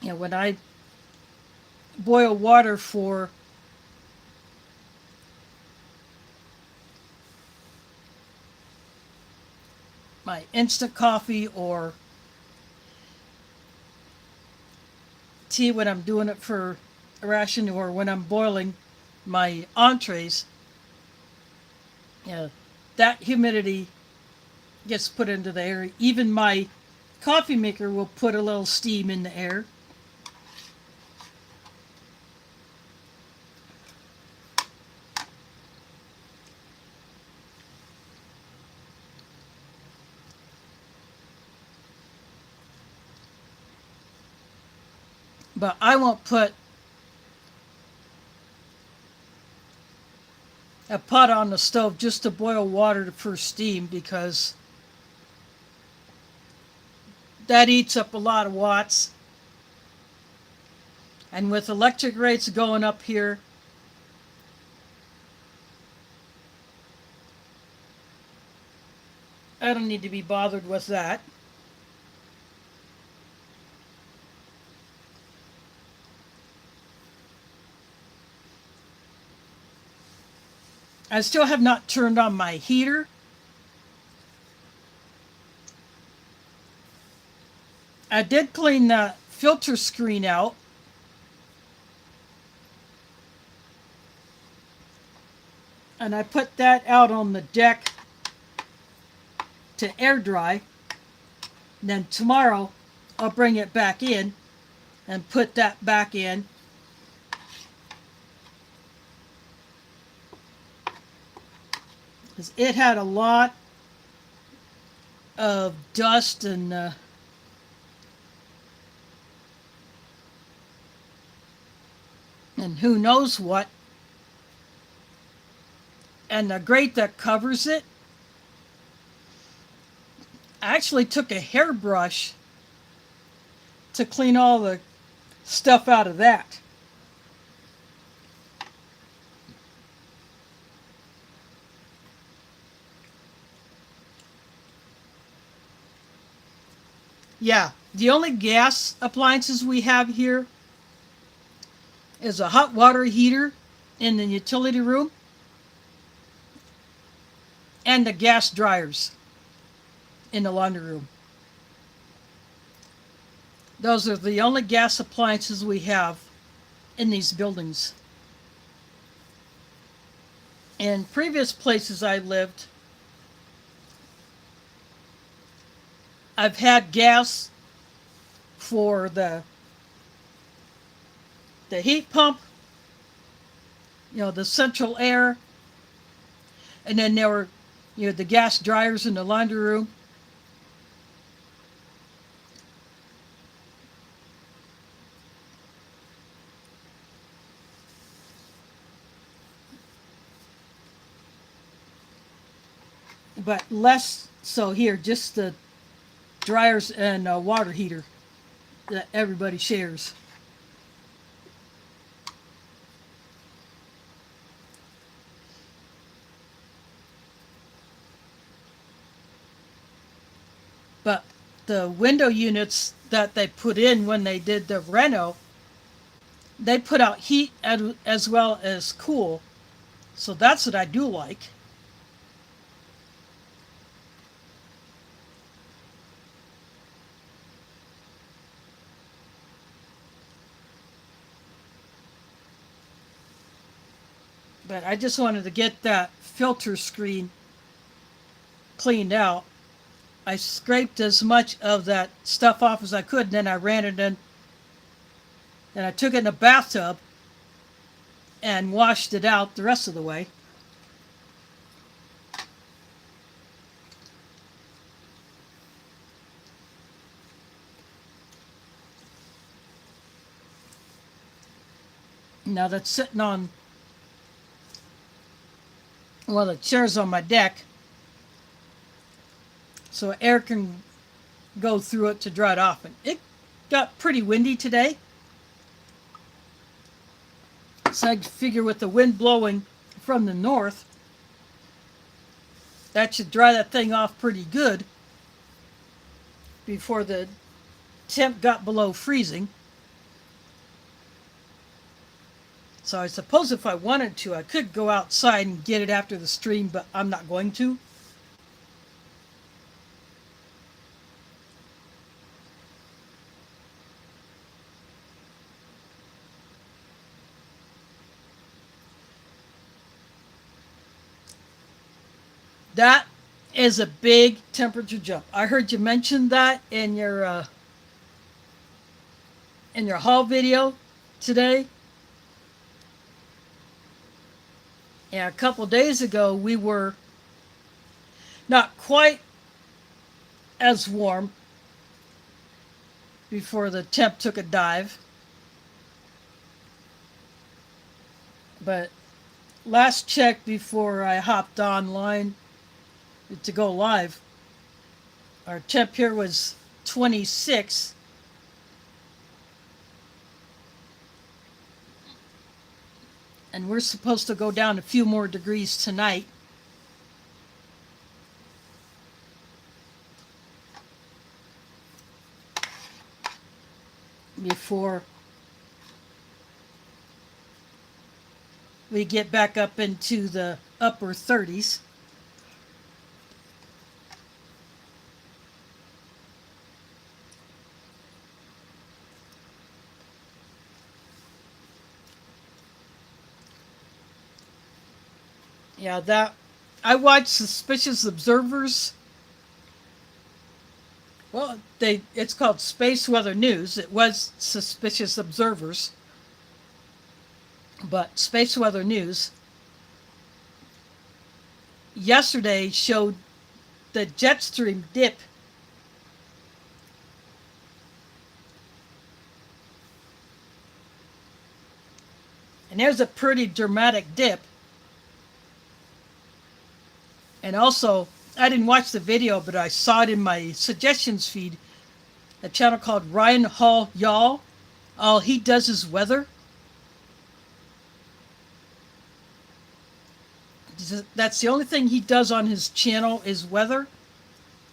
S1: Yeah, when I boil water for my instant coffee or tea when I'm doing it for a ration or when I'm boiling my entrees, yeah, that humidity gets put into the air. Even my coffee maker will put a little steam in the air. But I won't put a pot on the stove just to boil water for steam because that eats up a lot of watts. And with electric rates going up here, I don't need to be bothered with that. I still have not turned on my heater. I did clean the filter screen out. And I put that out on the deck to air dry. And then tomorrow I'll bring it back in and put that back in. 'cause it had a lot of dust and who knows what. And the grate that covers it, I actually took a hairbrush to clean all the stuff out of that. Yeah, the only gas appliances we have here is a hot water heater in the utility room and the gas dryers in the laundry room. Those are the only gas appliances we have in these buildings. In previous places I lived, I've had gas for the heat pump, the central air, and then there were, the gas dryers in the laundry room. But less so here, just the dryers and water heater that everybody shares. But the window units that they put in when they did the reno, they put out heat as well as cool. So that's what I do like. But I just wanted to get that filter screen cleaned out. I scraped as much of that stuff off as I could, and then I ran it in, and I took it in a bathtub and washed it out the rest of the way. Now that's sitting on one of the chairs on my deck, so air can go through it to dry it off. And it got pretty windy today, so I figure with the wind blowing from the north, that should dry that thing off pretty good before the temp got below freezing. So I suppose if I wanted to, I could go outside and get it after the stream, but I'm not going to. That is a big temperature jump. I heard you mention that in your haul video today. Yeah, a couple days ago we were not quite as warm before the temp took a dive. But last check before I hopped online to go live, our temp here was 26. And we're supposed to go down a few more degrees tonight. Before we get back up into the upper 30s. Yeah, that I watched Suspicious Observers. Well, it's called Space Weather News. It was Suspicious Observers, but Space Weather News. yesterday showed the jet stream dip. And there's a pretty dramatic dip. And also, I didn't watch the video, but I saw it in my suggestions feed. A channel called Ryan Hall Y'all. All he does is weather. That's the only thing he does on his channel is weather.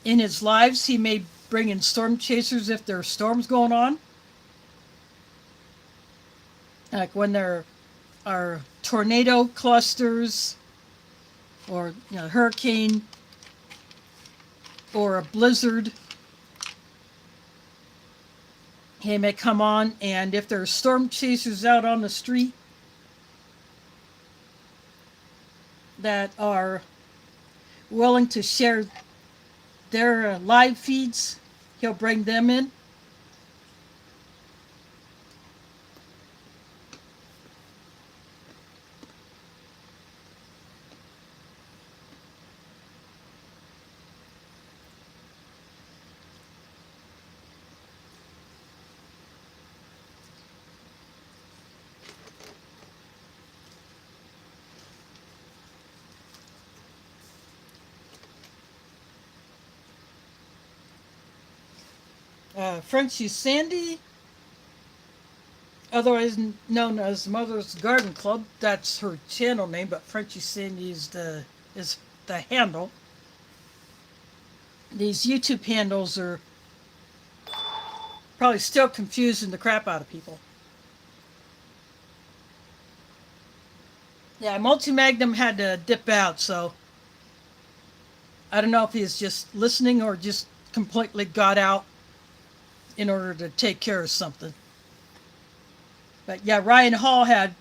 S1: In his lives, he may bring in storm chasers if there are storms going on. Like when there are tornado clusters or hurricane or a blizzard. He may come on, and if there are storm chasers out on the street that are willing to share their live feeds, he'll bring them in. Frenchie Sandy, otherwise known as Mother's Garden Club, that's her channel name, but Frenchie Sandy is the handle. These YouTube handles are probably still confusing the crap out of people. Yeah, Multi-Magnum had to dip out, so I don't know if he's just listening or just completely got out in order to take care of something. But yeah, Ryan Hall had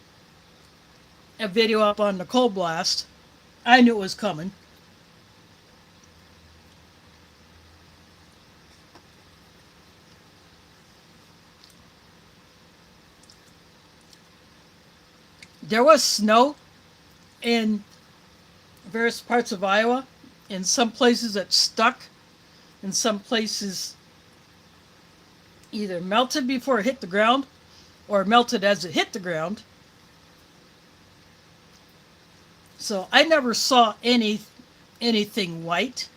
S1: a video up on the cold blast. I knew it was coming. There was snow in various parts of Iowa. In some places it stuck. In some places either melted before it hit the ground or melted as it hit the ground. So I never saw anything white.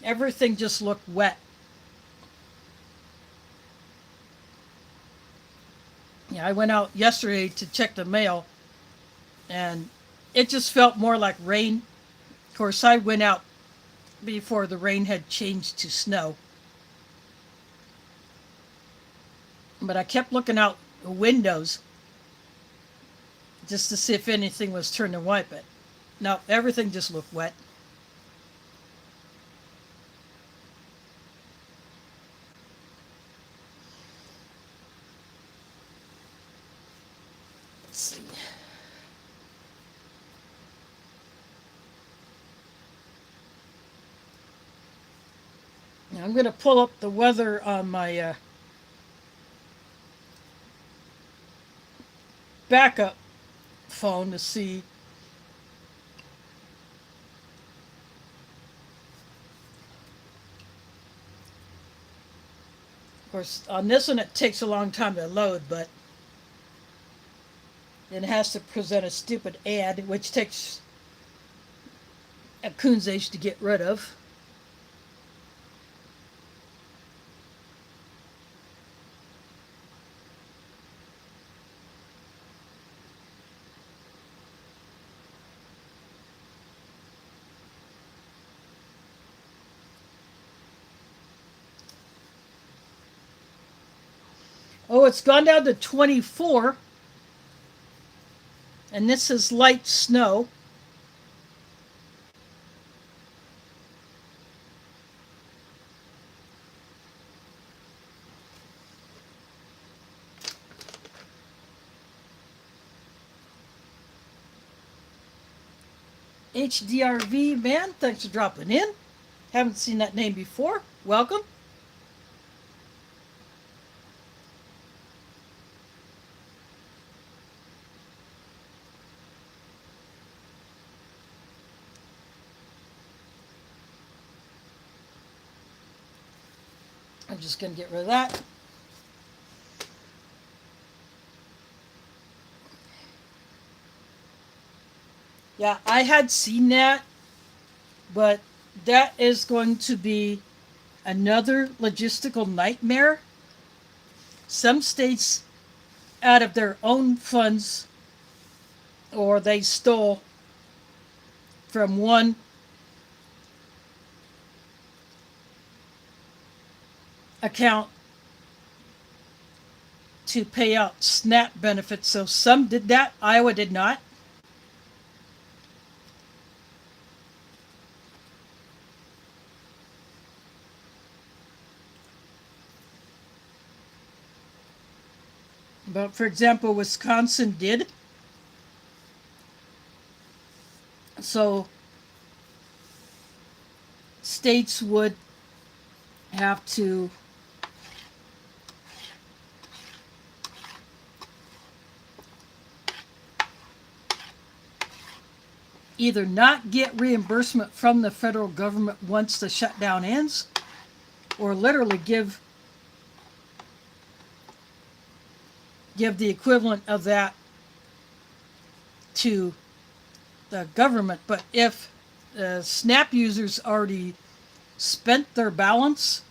S1: Everything just looked wet. Yeah, I went out yesterday to check the mail, and it just felt more like rain. Of course, I went out before the rain had changed to snow. But I kept looking out the windows just to see if anything was turning white, but no, everything just looked wet. Let's see. Now I'm going to pull up the weather on my backup phone to see. Of course, on this one it takes a long time to load, but it has to present a stupid ad, which takes a coon's age to get rid of. Oh, it's gone down to 24. And this is light snow. HDRV, man, thanks for dropping in. Haven't seen that name before. Welcome. I'm just going to get rid of that. Yeah, I had seen that, but that is going to be another logistical nightmare. Some states, out of their own funds, or they stole from one account to pay out SNAP benefits. So some did that. Iowa did not. But for example, Wisconsin did. So states would have to either not get reimbursement from the federal government once the shutdown ends, or literally give the equivalent of that to the government. But if SNAP users already spent their balance,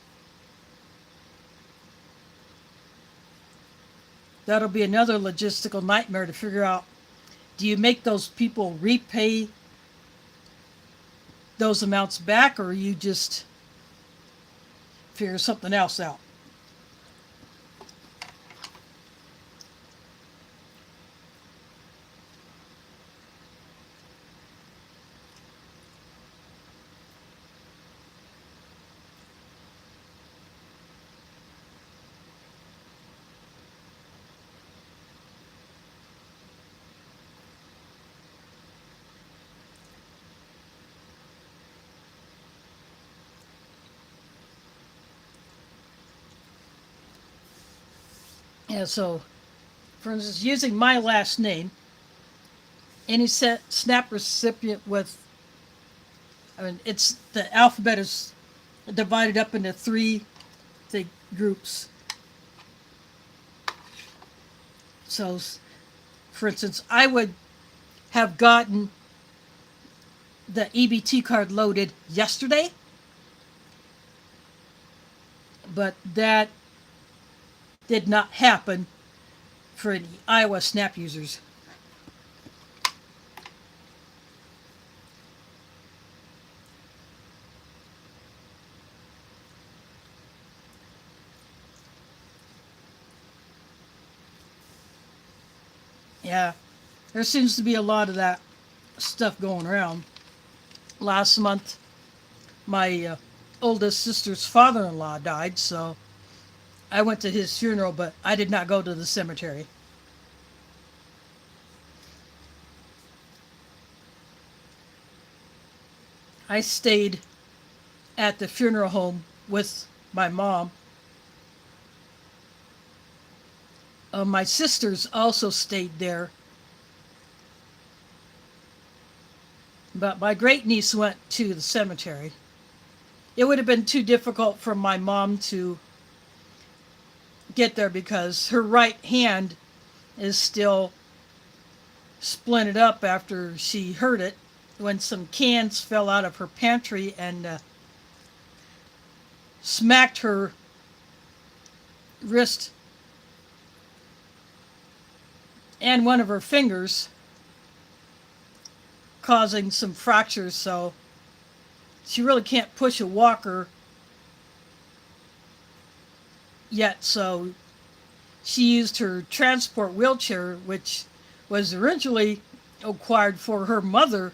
S1: that'll be another logistical nightmare to figure out. Do you make those people repay those amounts back, or you just figure something else out? Yeah, so for instance, using my last name, any SNAP recipient with, I mean, it's the alphabet is divided up into three groups. So, for instance, I would have gotten the EBT card loaded yesterday, but that did not happen for the Iowa SNAP users. Yeah, there seems to be a lot of that stuff going around. Last month, my oldest sister's father-in-law died, so I went to his funeral, but I did not go to the cemetery. I stayed at the funeral home with my mom. My sisters also stayed there, but my great niece went to the cemetery. It would have been too difficult for my mom to get there because her right hand is still splinted up after she hurt it when some cans fell out of her pantry and smacked her wrist and one of her fingers, causing some fractures. So she really can't push a walker yet, so she used her transport wheelchair, which was originally acquired for her mother,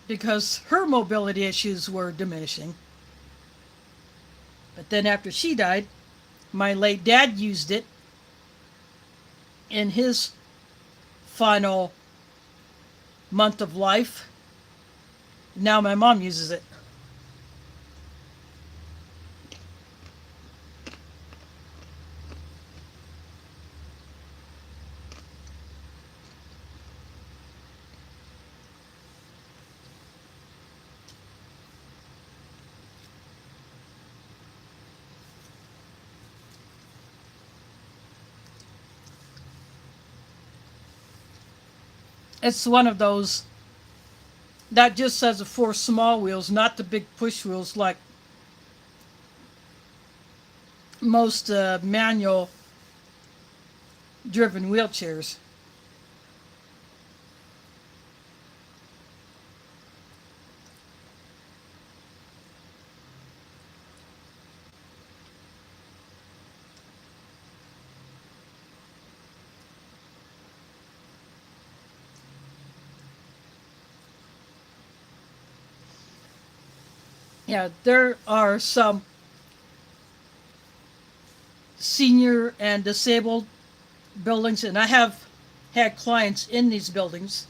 S1: because her mobility issues were diminishing. But then after she died, my late dad used it in his final month of life. Now my mom uses it. It's one of those that just has the four small wheels, not the big push wheels like most manual driven wheelchairs. Yeah, there are some senior and disabled buildings, and I have had clients in these buildings.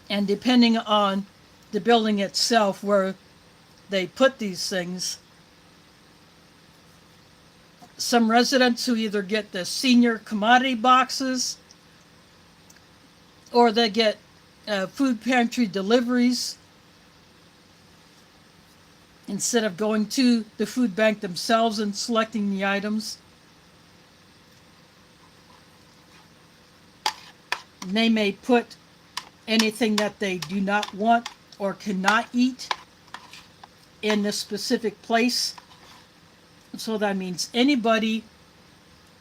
S1: And depending on the building itself where they put these things, some residents who either get the senior commodity boxes or they get food pantry deliveries instead of going to the food bank themselves and selecting the items. They may put anything that they do not want or cannot eat in a specific place. So that means anybody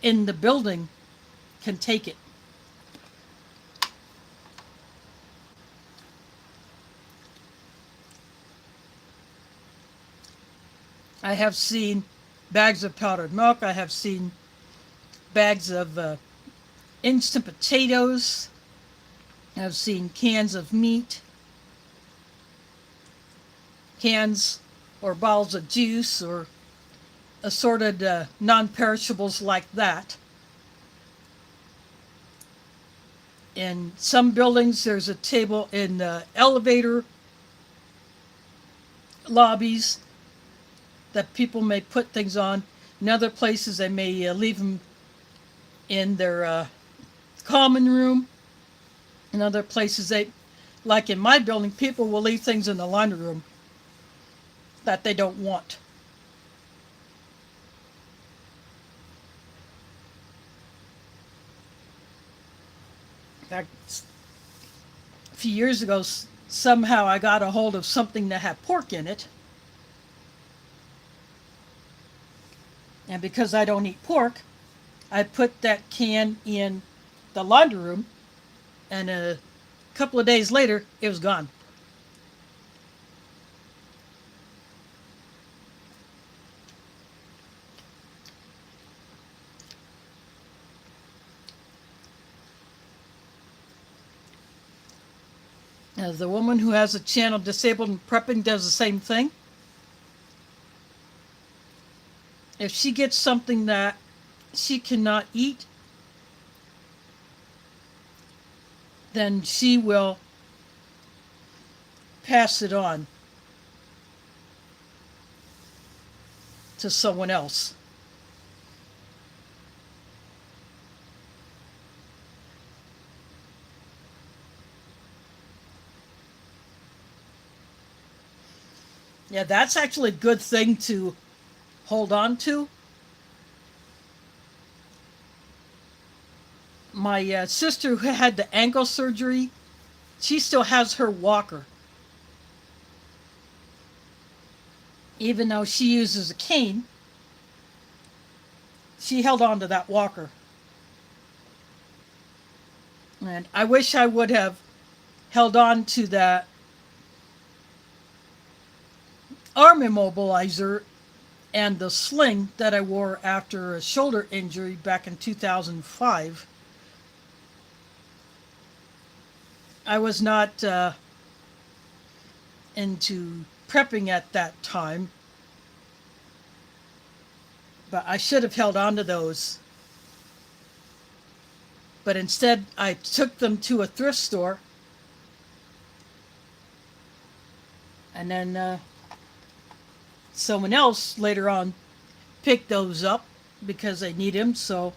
S1: in the building can take it. I have seen bags of powdered milk. I have seen bags of instant potatoes. I've seen cans of meat, cans or bottles of juice, or assorted non-perishables like that. In some buildings, there's a table in the elevator lobbies that people may put things on. In other places, they may leave them in their common room. In other places, like in my building, people will leave things in the laundry room that they don't want. In fact, a few years ago, somehow I got a hold of something that had pork in it. And because I don't eat pork, I put that can in the laundry room, and a couple of days later, it was gone. The woman who has a channel Disabled and Prepping does the same thing. If she gets something that she cannot eat, then she will pass it on to someone else. Yeah, that's actually a good thing to hold on to. My sister who had the ankle surgery, she still has her walker. Even though she uses a cane, she held on to that walker. And I wish I would have held on to that arm immobilizer and the sling that I wore after a shoulder injury back in 2005. I was not into prepping at that time, but I should have held on to those. But instead, I took them to a thrift store, and then someone else later on picked those up because they need them. So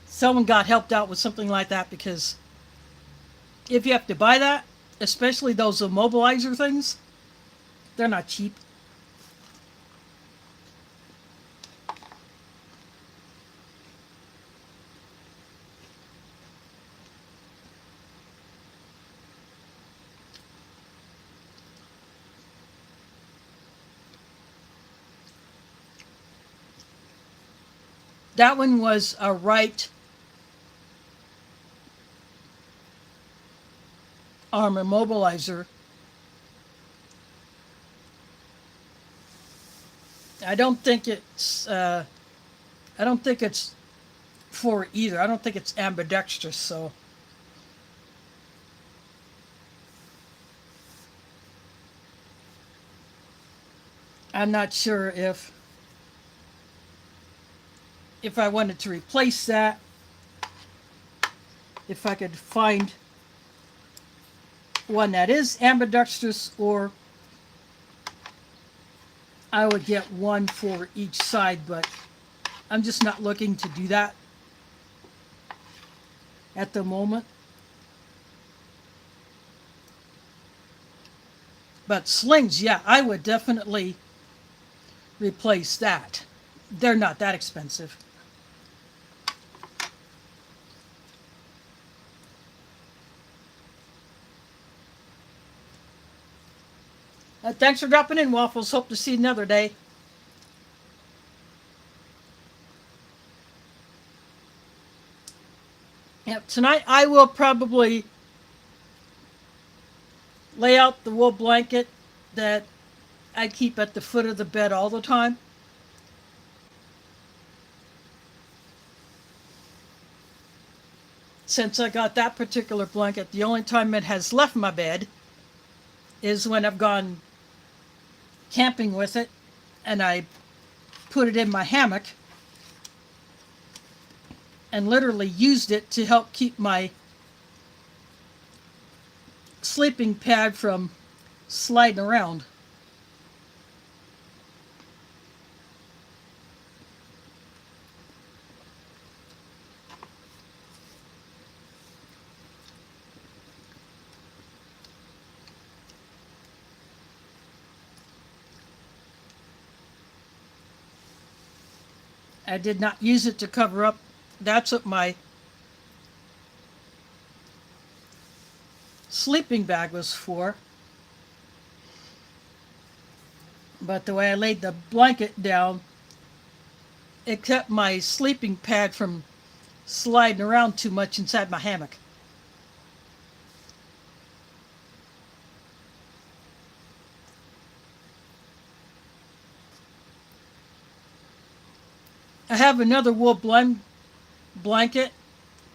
S1: someone got helped out with something like that, because if you have to buy that, especially those immobilizer things, they're not cheap. That one was a right arm immobilizer. I don't think it's I don't think it's for either. I don't think it's ambidextrous, so I'm not sure if I wanted to replace that, if I could find one that is ambidextrous, or I would get one for each side, but I'm just not looking to do that at the moment. But slings, yeah, I would definitely replace that. They're not that expensive. Thanks for dropping in, Waffles. Hope to see you another day. Yep, tonight I will probably lay out the wool blanket that I keep at the foot of the bed all the time. Since I got that particular blanket, the only time it has left my bed is when I've gone camping with it and I put it in my hammock and literally used it to help keep my sleeping pad from sliding around. I did not use it to cover up. That's what my sleeping bag was for. But the way I laid the blanket down, it kept my sleeping pad from sliding around too much inside my hammock. I have another wool blanket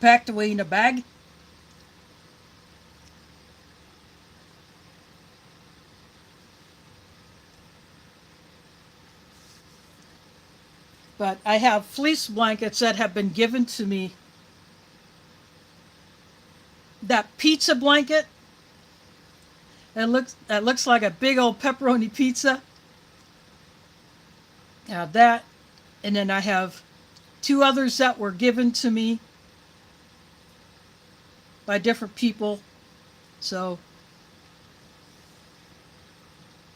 S1: packed away in a bag. But I have fleece blankets that have been given to me. That pizza blanket, that looks like a big old pepperoni pizza. Now that, and then I have two others that were given to me by different people. So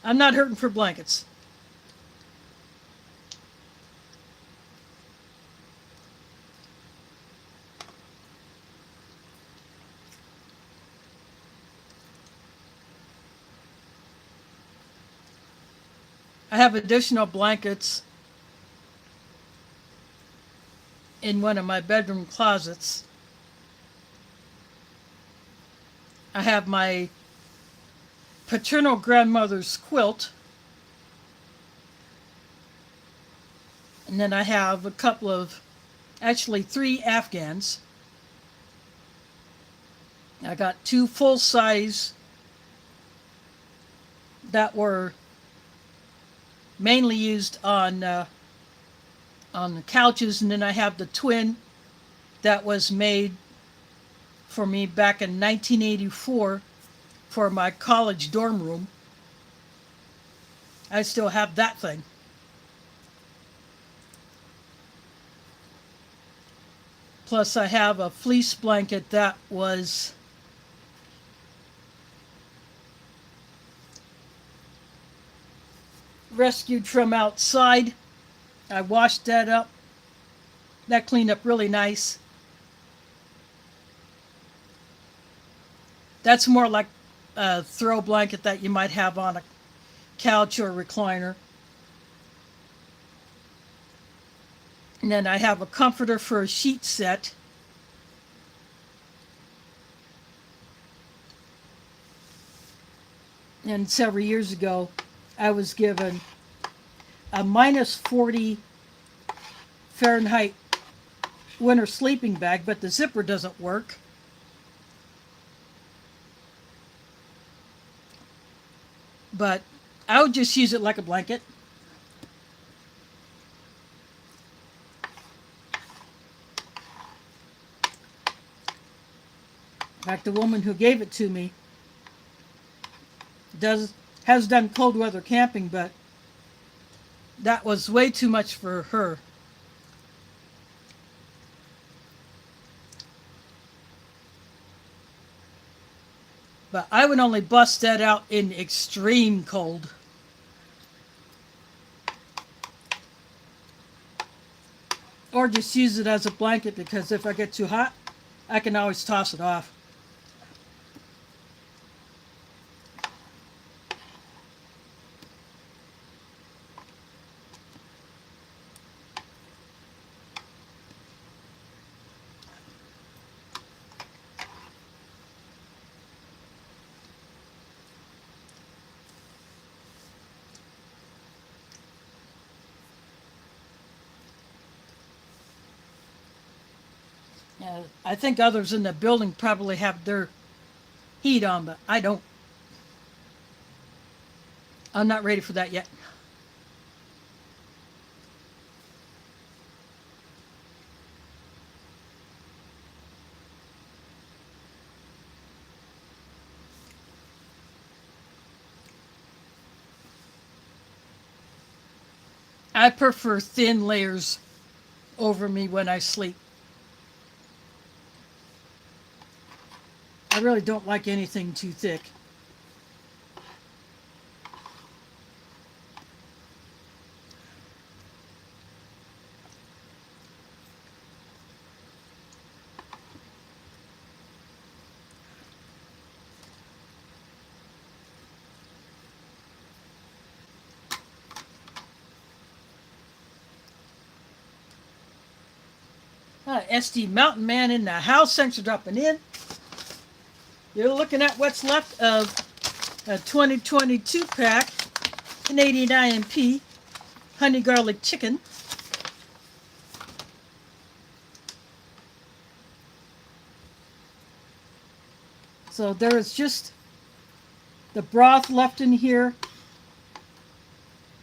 S1: I'm not hurting for blankets. I have additional blankets in one of my bedroom closets. I have my paternal grandmother's quilt. And then I have a couple of, actually 3 Afghans. I got 2 full-size that were mainly used on the couches, and then I have the twin that was made for me back in 1984 for my college dorm room. I still have that thing. Plus I have a fleece blanket that was rescued from outside. I washed that up. That cleaned up really nice. That's more like a throw blanket that you might have on a couch or recliner. And then I have a comforter for a sheet set. And several years ago, I was given a minus 40 Fahrenheit winter sleeping bag, but the zipper doesn't work. But I would just use it like a blanket. In fact, the woman who gave it to me has done cold weather camping, but that was way too much for her. But I would only bust that out in extreme cold. Or just use it as a blanket, because if I get too hot, I can always toss it off. I think others in the building probably have their heat on, but I don't. I'm not ready for that yet. I prefer thin layers over me when I sleep. I really don't like anything too thick. SD Mountain Man in the house. Thanks for dropping in. You're looking at what's left of a 2022 pack Canadian IMP honey garlic chicken. So there is just the broth left in here,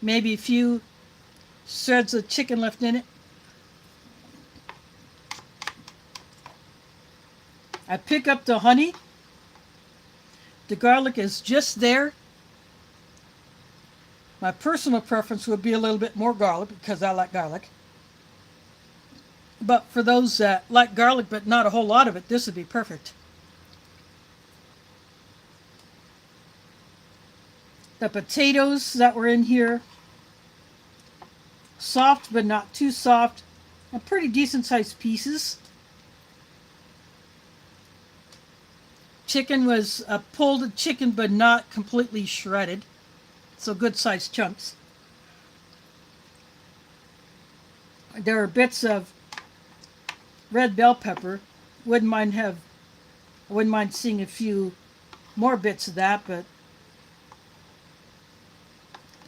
S1: maybe a few shreds of chicken left in it. I pick up the honey. The garlic is just there. My personal preference would be a little bit more garlic because I like garlic. But for those that like garlic but not a whole lot of it, this would be perfect. The potatoes that were in here, soft but not too soft, and pretty decent sized pieces. Chicken was a pulled chicken but not completely shredded, so good sized chunks. There are bits of red bell pepper. Wouldn't mind seeing a few more bits of that, but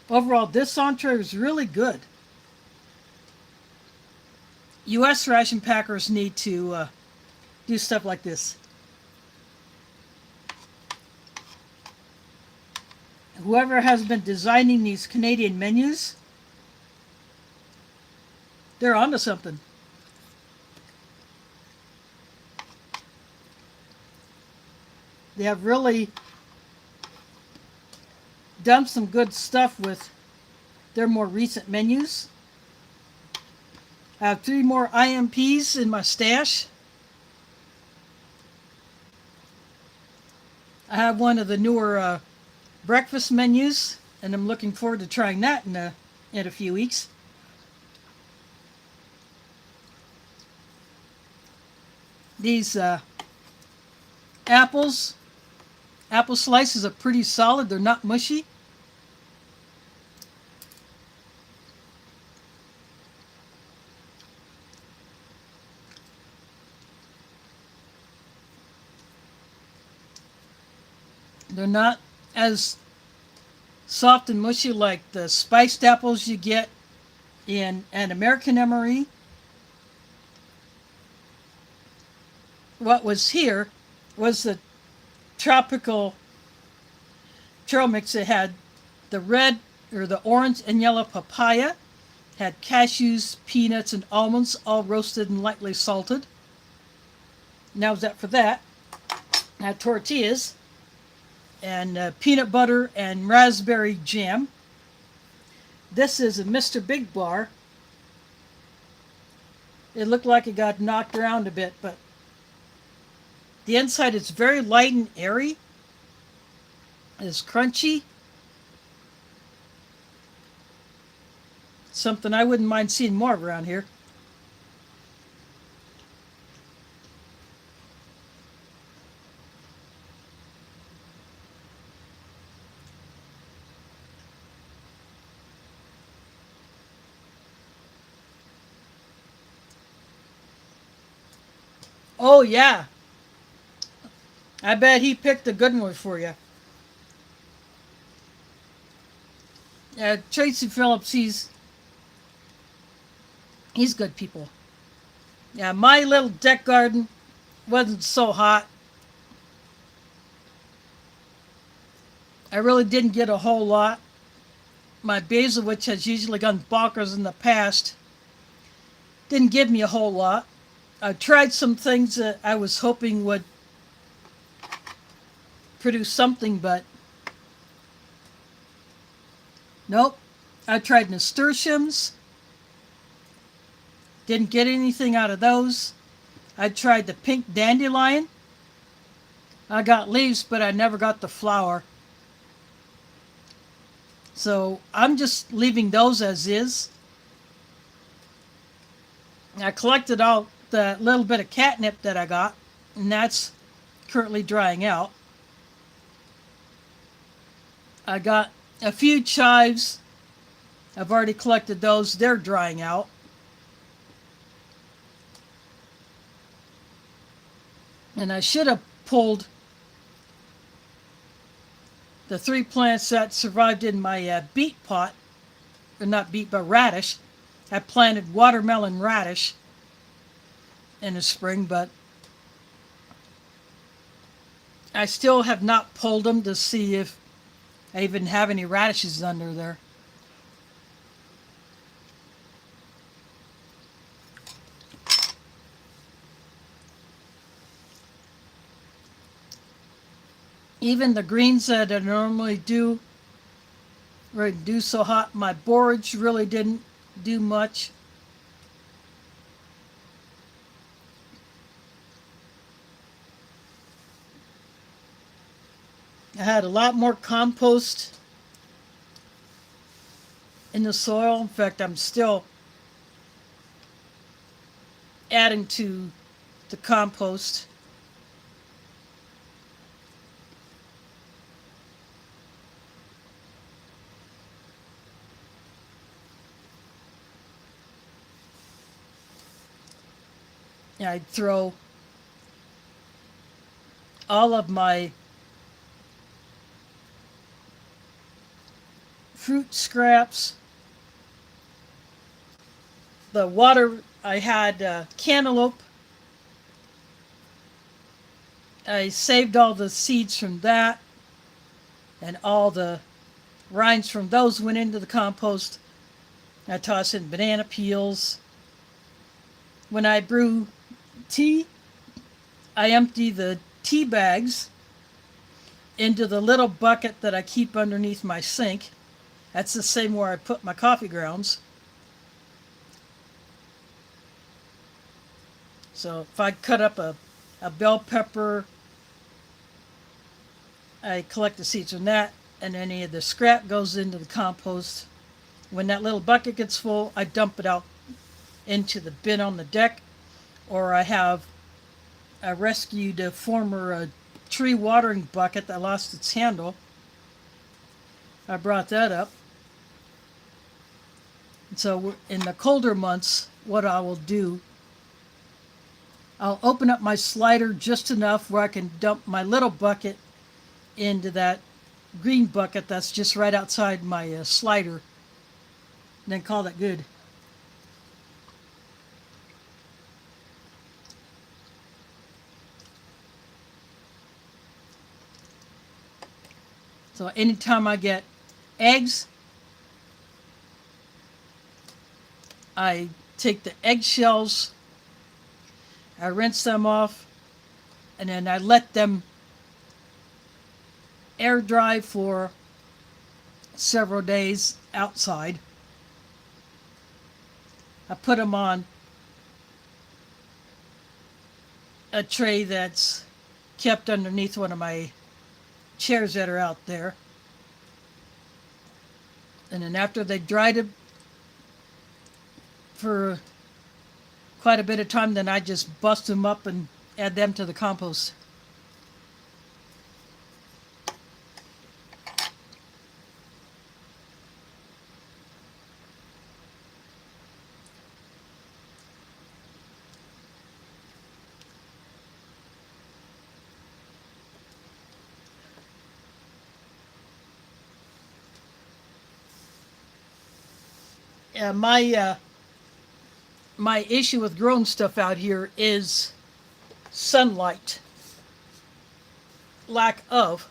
S1: overall this entree was really good. U.S. ration packers need to do stuff like this. Whoever has been designing these Canadian menus, they're onto something. They have really done some good stuff with their more recent menus. I have 3 more IMPs in my stash. I have one of the newer breakfast menus, and I'm looking forward to trying that in a few weeks. These apple slices are pretty solid. They're not mushy. They're not as soft and mushy like the spiced apples you get in an American MRE. What was here was the tropical trail mix. It had the red or the orange and yellow papaya, had cashews, peanuts, and almonds, all roasted and lightly salted. Now was that for that. Now tortillas and peanut butter and raspberry jam. This is a Mr. Big bar. It looked like it got knocked around a bit, but the inside is very light and airy. It's crunchy. Something I wouldn't mind seeing more of around here. Oh yeah, I bet he picked a good one for you. Tracy Phillips, he's good people. Yeah, my little deck garden wasn't so hot. I really didn't get a whole lot. My basil, which has usually gone bonkers in the past, didn't give me a whole lot. I tried some things that I was hoping would produce something, but nope. I tried nasturtiums. Didn't get anything out of those. I tried the pink dandelion. I got leaves, but I never got the flower. So I'm just leaving those as is. I collected all the little bit of catnip that I got, and that's currently drying out. I got a few chives. I've already collected those. They're drying out. And I should have pulled the 3 plants that survived in my beet pot, or not beet, but radish. I planted watermelon radish in the spring, but I still have not pulled them to see if I even have any radishes under there. Even the greens that I normally do so hot, my borage really didn't do much. I had a lot more compost in the soil. In fact, I'm still adding to the compost. I'd throw all of my fruit scraps, the water, I had cantaloupe. I saved all the seeds from that, and all the rinds from those went into the compost. I toss in banana peels. When I brew tea, I empty the tea bags into the little bucket that I keep underneath my sink. That's the same where I put my coffee grounds. So if I cut up a bell pepper, I collect the seeds from that, and any of the scrap goes into the compost. When that little bucket gets full, I dump it out into the bin on the deck, or I rescued a former tree watering bucket that lost its handle. I brought that up. So in the colder months, what I will do, I'll open up my slider just enough where I can dump my little bucket into that green bucket that's just right outside my slider, and then call that good. So anytime I get eggs, I take the eggshells, I rinse them off, and then I let them air dry for several days outside. I put them on a tray that's kept underneath one of my chairs that are out there. And then after they dried it for quite a bit of time, then I just bust them up and add them to the compost. My issue with growing stuff out here is sunlight, lack of.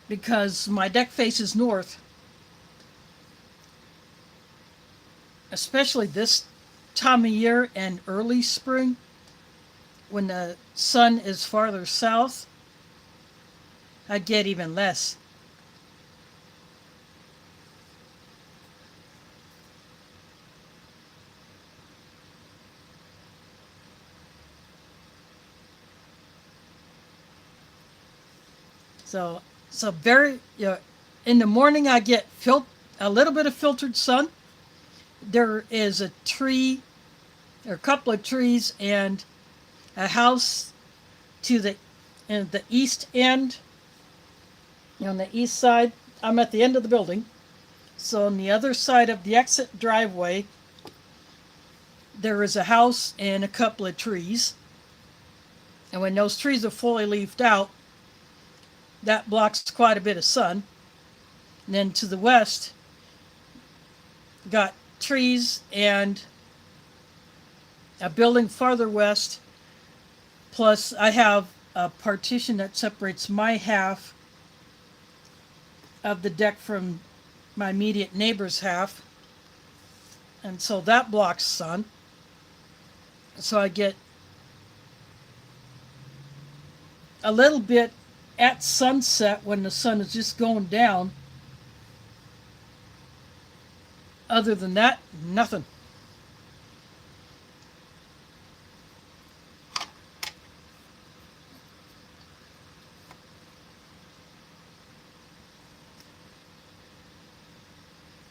S1: Because my deck faces north, especially this time of year and early spring, when the sun is farther south, I get even less. So very, in the morning I get a little bit of filtered sun. There is a tree, or a couple of trees, and a house to the east end. On the east side, I'm at the end of the building. So on the other side of the exit driveway, there is a house and a couple of trees. And when those trees are fully leafed out, that blocks quite a bit of sun. And then to the west, got trees and a building farther west. Plus, I have a partition that separates my half of the deck from my immediate neighbor's half. And so that blocks sun. So I get a little bit at sunset when the sun is just going down. Other than that, nothing.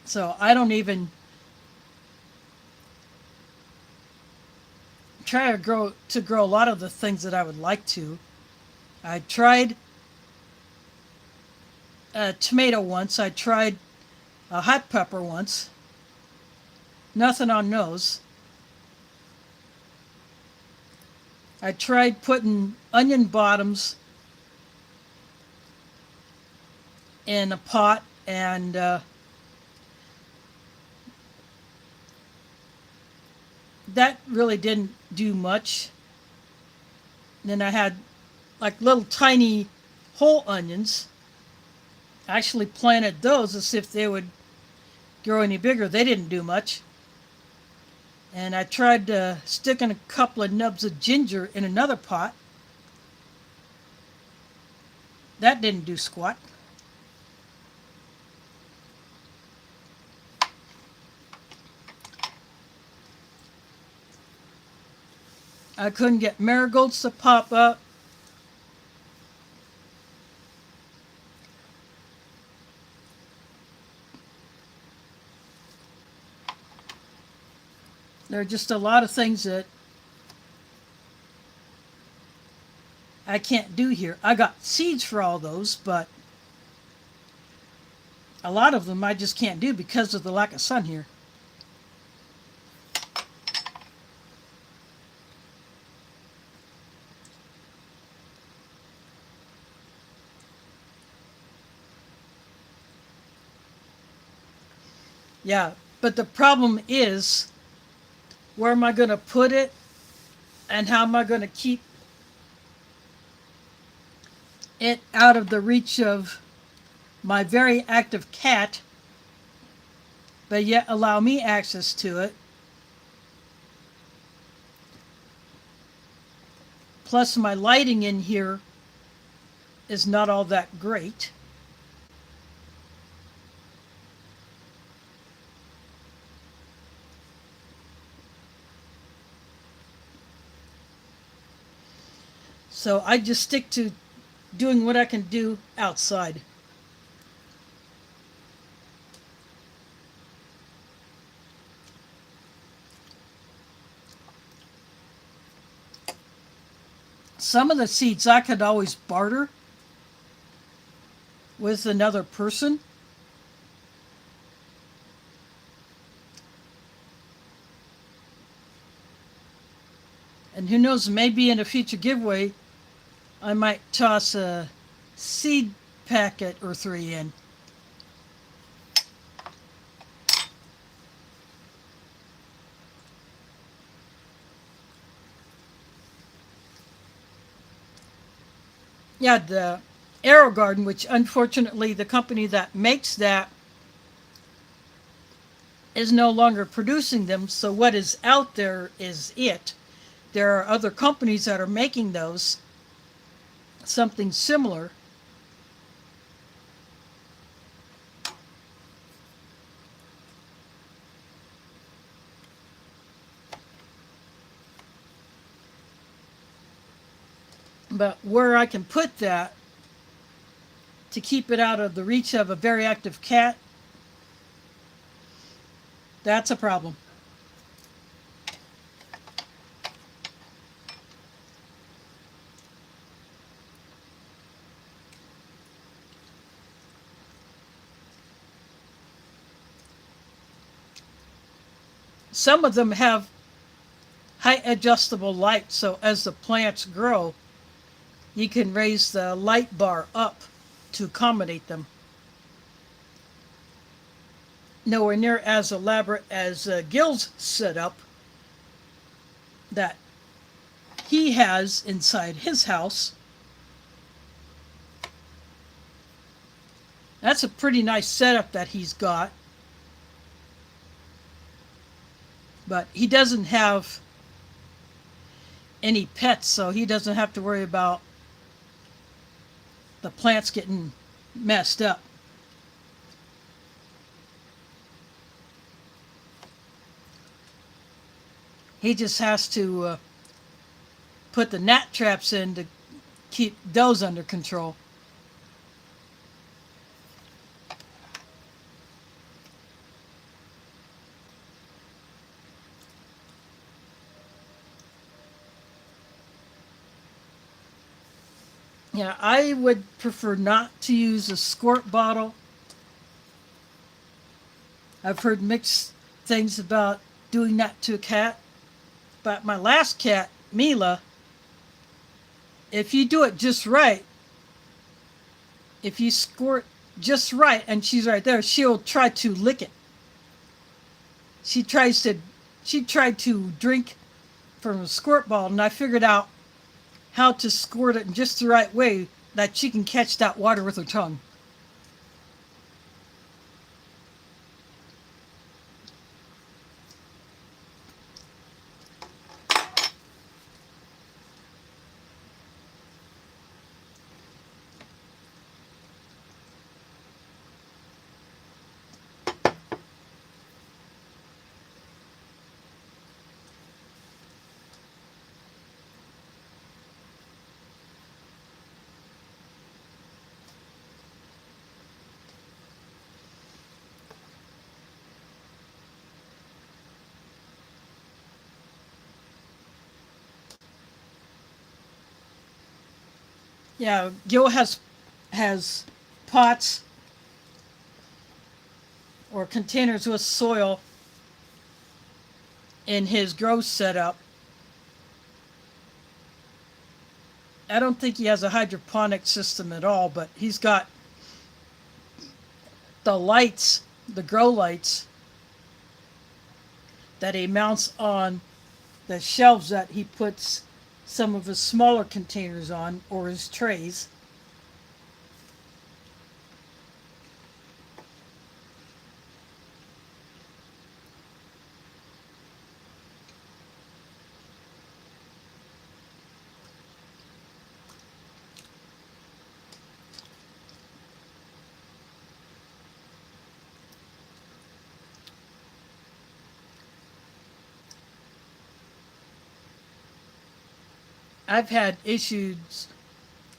S1: So I don't even try to grow a lot of the things that I would like to. I tried a tomato once. I tried a hot pepper once. Nothing on those. I tried putting onion bottoms in a pot, and that really didn't do much. Then I had like little tiny whole onions. I actually planted those as if they would grow any bigger. They didn't do much. And I tried sticking a couple of nubs of ginger in another pot. That didn't do squat. I couldn't get marigolds to pop up. There are just a lot of things that I can't do here. I got seeds for all those, but a lot of them I just can't do because of the lack of sun here. Yeah, but the problem is, where am I going to put it, and how am I going to keep it out of the reach of my very active cat, but yet allow me access to it? Plus, my lighting in here is not all that great. So I just stick to doing what I can do outside. Some of the seeds I could always barter with another person. And who knows, maybe in a future giveaway, I might toss a seed packet or three in. Yeah, the Arrow Garden, which unfortunately the company that makes that is no longer producing them, so what is out there is it. There are other companies that are making those, something similar. But where I can put that to keep it out of the reach of a very active cat, that's a problem. Some of them have height adjustable lights, so as the plants grow, you can raise the light bar up to accommodate them. Nowhere near as elaborate as Gil's setup that he has inside his house. That's a pretty nice setup that he's got. But he doesn't have any pets, so he doesn't have to worry about the plants getting messed up. He just has to put the gnat traps in to keep those under control. Yeah, I would prefer not to use a squirt bottle. I've heard mixed things about doing that to a cat. But my last cat, Mila, if you do it just right, if you squirt just right and she's right there, she'll try to lick it. She tried to drink from a squirt bottle, and I figured out how to squirt it in just the right way that she can catch that water with her tongue. Yeah, Gil has pots or containers with soil in his grow setup. I don't think he has a hydroponic system at all, but he's got the lights, the grow lights, that he mounts on the shelves that he puts some of his smaller containers on, or his trays. I've had issues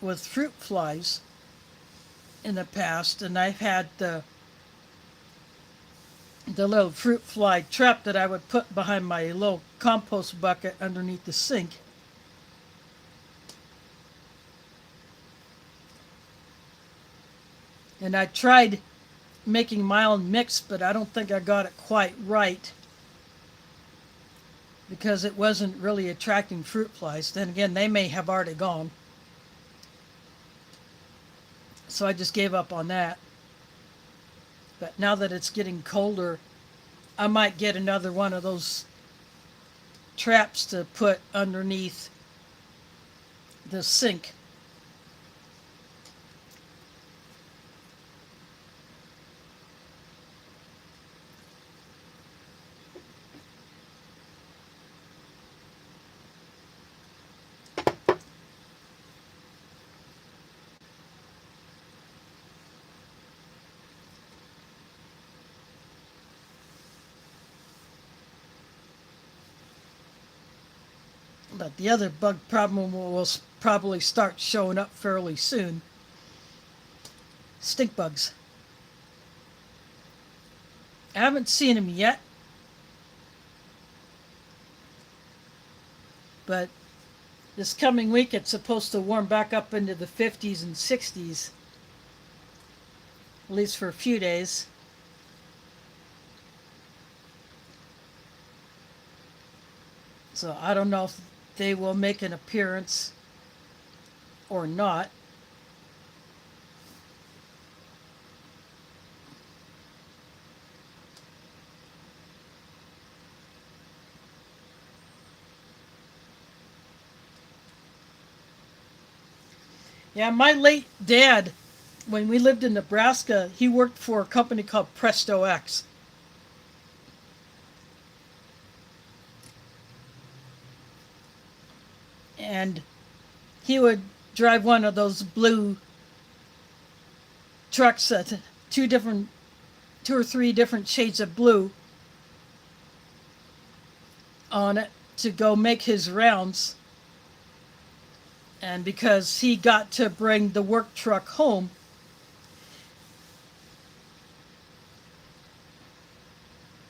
S1: with fruit flies in the past, and I've had the little fruit fly trap that I would put behind my little compost bucket underneath the sink. And I tried making my own mix, but I don't think I got it quite right because it wasn't really attracting fruit flies. Then again, they may have already gone. So I just gave up on that. But now that it's getting colder, I might get another one of those traps to put underneath the sink. But the other bug problem will probably start showing up fairly soon. Stink bugs. I haven't seen them yet, but this coming week it's supposed to warm back up into the 50s and 60s, at least for a few days. So I don't know if they will make an appearance or not. Yeah, my late dad, when we lived in Nebraska, he worked for a company called Presto X. And he would drive one of those blue trucks that two or three different shades of blue on it to go make his rounds. And because he got to bring the work truck home,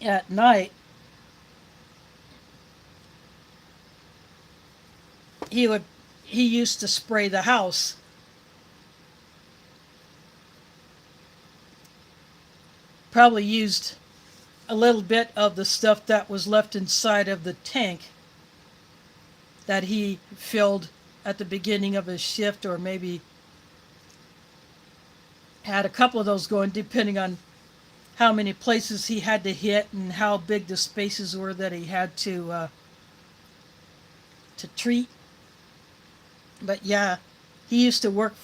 S1: at night, he used to spray the house. Probably used a little bit of the stuff that was left inside of the tank that he filled at the beginning of his shift, or maybe had a couple of those going, depending on how many places he had to hit and how big the spaces were that he had to treat. But yeah, he used to work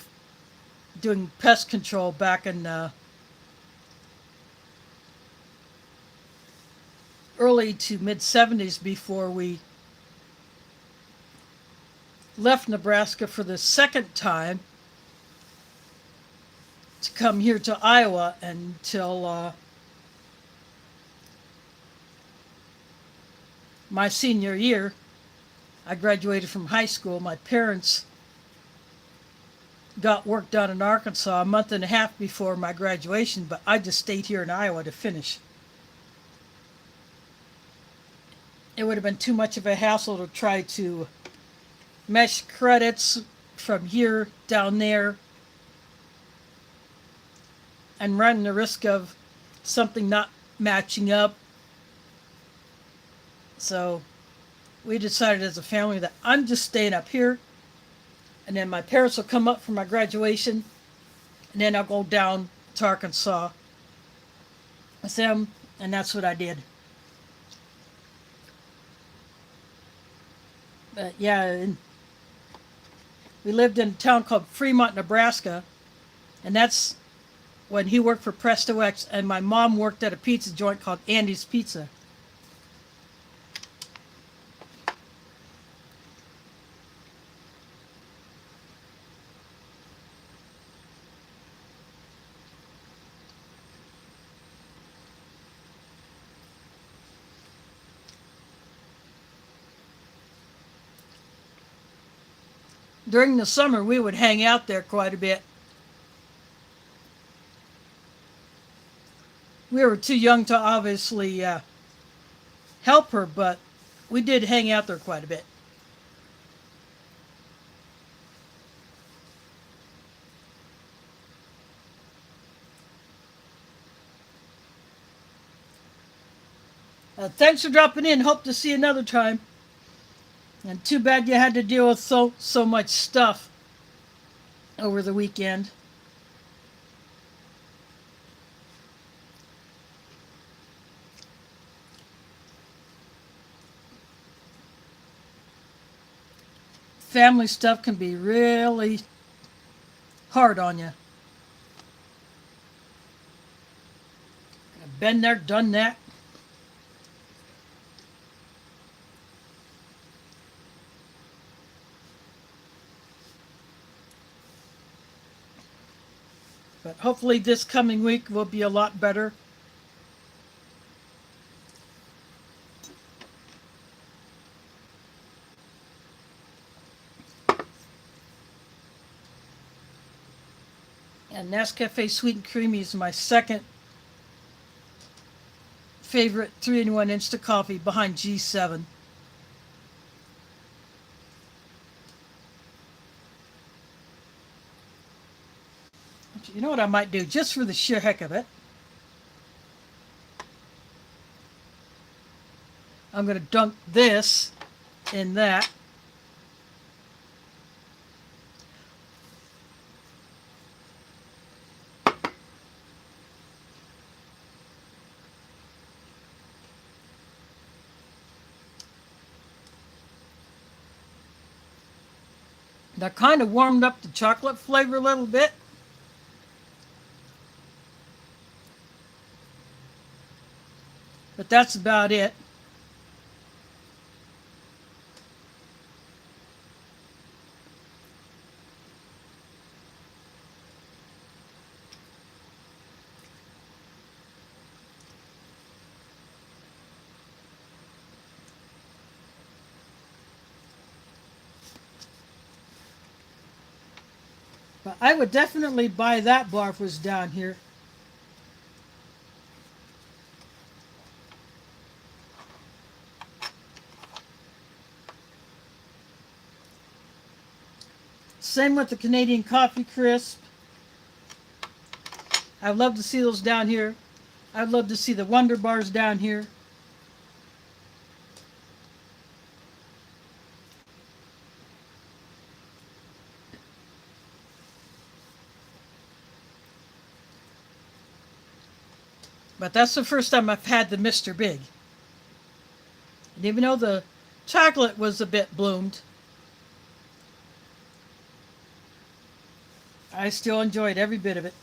S1: doing pest control back in early to mid 70s, before we left Nebraska for the second time to come here to Iowa until my senior year. I graduated from high school. My parents got work done in Arkansas a month and a half before my graduation, but I just stayed here in Iowa to finish. It would have been too much of a hassle to try to mesh credits from here down there and run the risk of something not matching up. So we decided as a family that I'm just staying up here, and then my parents will come up for my graduation, and then I'll go down to Arkansas with them, and that's what I did. Yeah, and we lived in a town called Fremont, Nebraska, and that's when he worked for Presto X, and my mom worked at a pizza joint called Andy's Pizza. During the summer, we would hang out there quite a bit. We were too young to obviously help her, but we did hang out there quite a bit. Thanks for dropping in. Hope to see you another time. And too bad you had to deal with so much stuff over the weekend. Family stuff can be really hard on you. I've been there, done that. But hopefully this coming week will be a lot better. And Nescafe Sweet and Creamy is my second favorite 3-in-1 instant coffee behind G7. You know what I might do, just for the sheer heck of it? I'm going to dunk this in that. That kind of warmed up the chocolate flavor a little bit. But that's about it. But I would definitely buy that bar if it was down here. Same with the Canadian Coffee Crisp. I'd love to see those down here. I'd love to see the Wonder Bars down here. But that's the first time I've had the Mr. Big. And even though the chocolate was a bit bloomed, I still enjoyed every bit of it.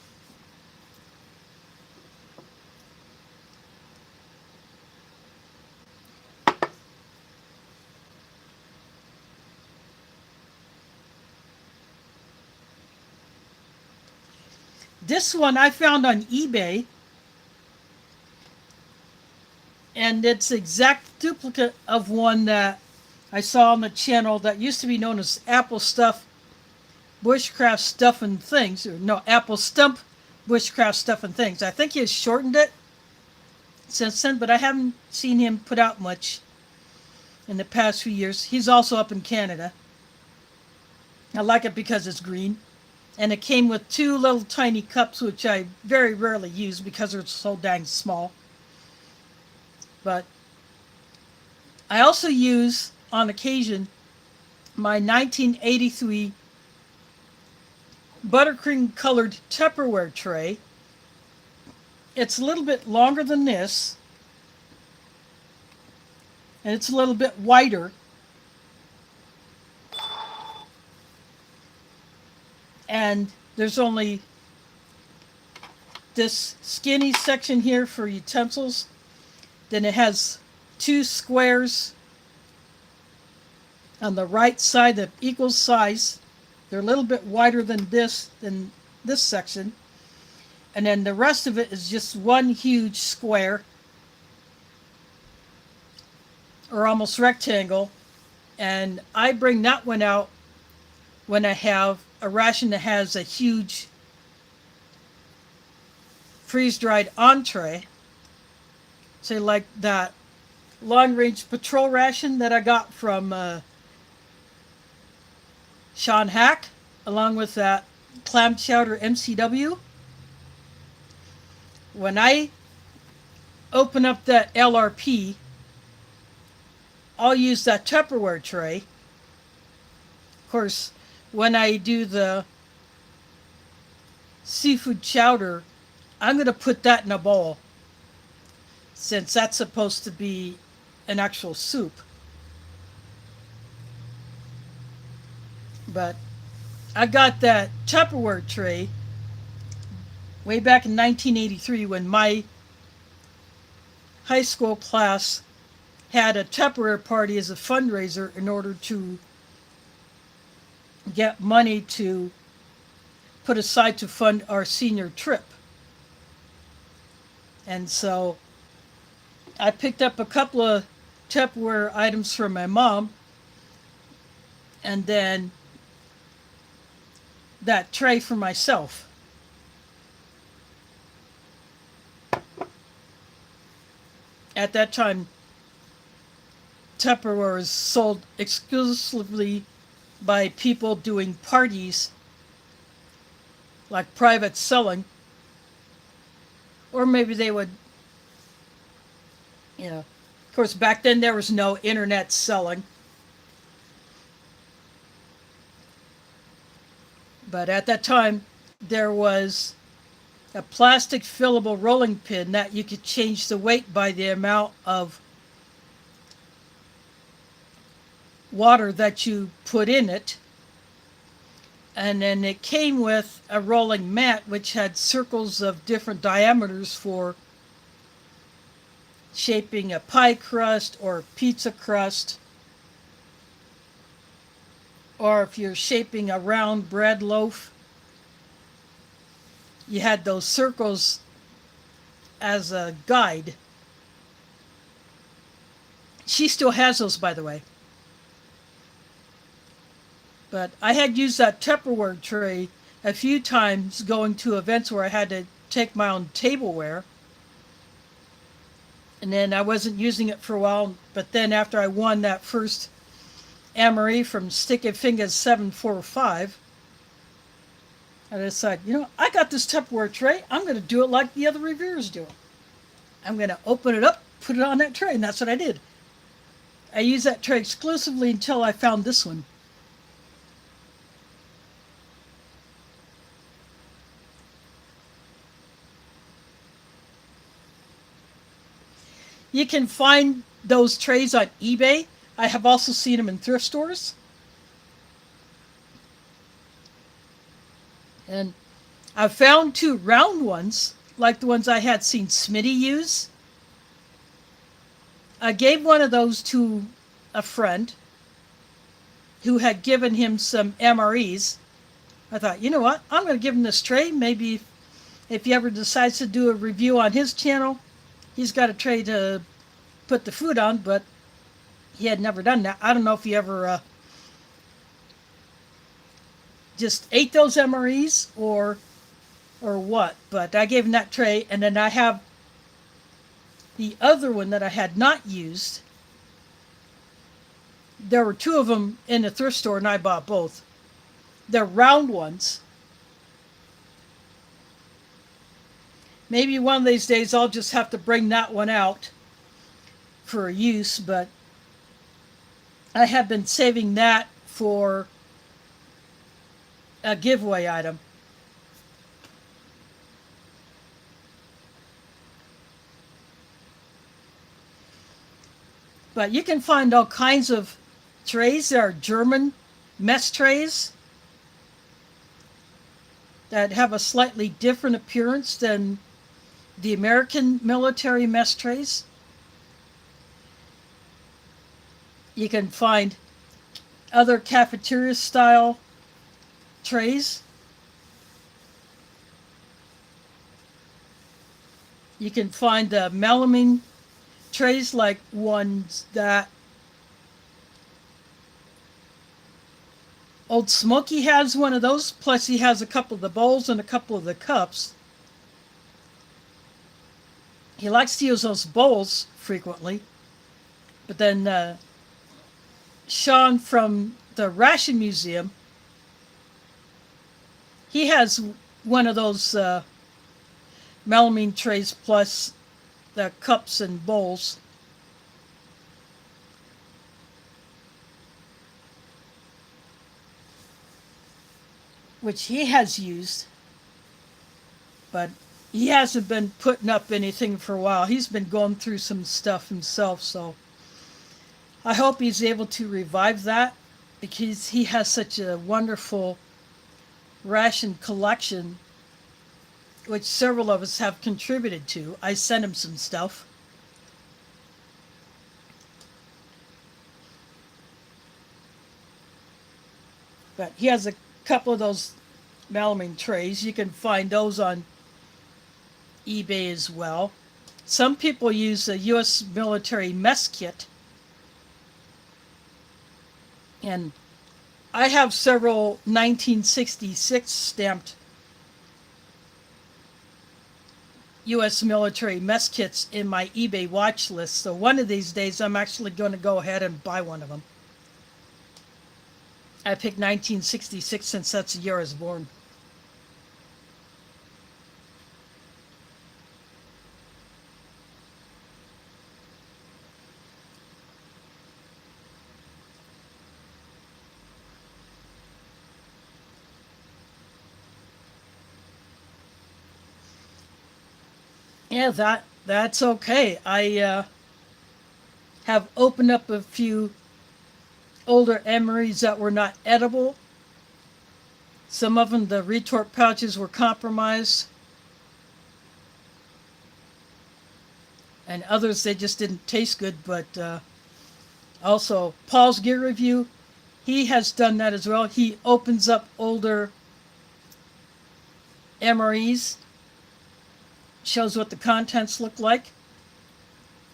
S1: This one I found on eBay, and it's the exact duplicate of one that I saw on the channel that used to be known as Apple Stuff Bushcraft Stuff and Things, or no, Apple Stump Bushcraft Stuff and Things. I think he has shortened it since then, but I haven't seen him put out much in the past few years. He's also up in Canada. I like it because it's green. And it came with 2 little tiny cups, which I very rarely use because they're so dang small. But I also use, on occasion, my 1983 buttercream colored Tupperware tray. It's a little bit longer than this, and it's a little bit wider, And there's only this skinny section here for utensils. Then it has two squares on the right side of equal size. They're a little bit wider than this section. And then the rest of it is just one huge square or almost rectangle. And I bring that one out when I have a ration that has a huge freeze-dried entree. Say like that long-range patrol ration that I got from Sean Hack, along with that clam chowder MCW. When I open up that LRP, I'll use that Tupperware tray. Of course, when I do the seafood chowder, I'm going to put that in a bowl, since that's supposed to be an actual soup. But I got that Tupperware tray way back in 1983 when my high school class had a Tupperware party as a fundraiser in order to get money to put aside to fund our senior trip. And so I picked up a couple of Tupperware items from my mom, and then that tray for myself. At that time, Tupperware was sold exclusively by people doing parties, like private selling, or maybe they would, of course back then there was no internet selling. But at that time, there was a plastic fillable rolling pin that you could change the weight by the amount of water that you put in it. And then it came with a rolling mat which had circles of different diameters for shaping a pie crust or pizza crust, or if you're shaping a round bread loaf, you had those circles as a guide. She still has those, by the way. But I had used that Tupperware tray a few times going to events where I had to take my own tableware. And then I wasn't using it for a while, but then after I won that first Amory from Sticky Fingers 745, I decided, I got this Tupperware tray. I'm going to do it like the other reviewers do it. I'm going to open it up, put it on that tray, and that's what I did. I used that tray exclusively until I found this one. You can find those trays on eBay. I have also seen them in thrift stores. And I found two round ones, like the ones I had seen Smitty use. I gave one of those to a friend who had given him some MREs. I thought, you know what? I'm going to give him this tray. Maybe if he ever decides to do a review on his channel, he's got a tray to put the food on, but he had never done that. I don't know if he ever just ate those MREs or what, but I gave him that tray, and then I have the other one that I had not used. There were two of them in the thrift store, and I bought both. They're round ones. Maybe one of these days I'll just have to bring that one out for use, but I have been saving that for a giveaway item. But you can find all kinds of trays. There are German mess trays. that have a slightly different appearance than the American military mess trays. You can find other cafeteria style trays. You can find the melamine trays like ones that Old Smoky has one of those, plus he has a couple of the bowls and a couple of the cups. He likes to use those bowls frequently. But then Sean from the Ration Museum, he has one of those melamine trays plus the cups and bowls. Which he has used, but he hasn't been putting up anything for a while. He's been going through some stuff himself, so I hope he's able to revive that, because he has such a wonderful ration collection, which several of us have contributed to. I sent him some stuff. But he has a couple of those melamine trays. You can find those on eBay as well. Some people use a U.S. military mess kit. And I have several 1966 stamped U.S. military mess kits in my eBay watch list. So one of these days I'm actually going to go ahead and buy one of them. I picked 1966 since that's the year I was born. Yeah, that's okay. I have opened up a few older emeries that were not edible. Some of them, the retort pouches were compromised, and others, they just didn't taste good. But also, Paul's Gear Review, he has done that as well. He opens up older MREs, shows what the contents look like.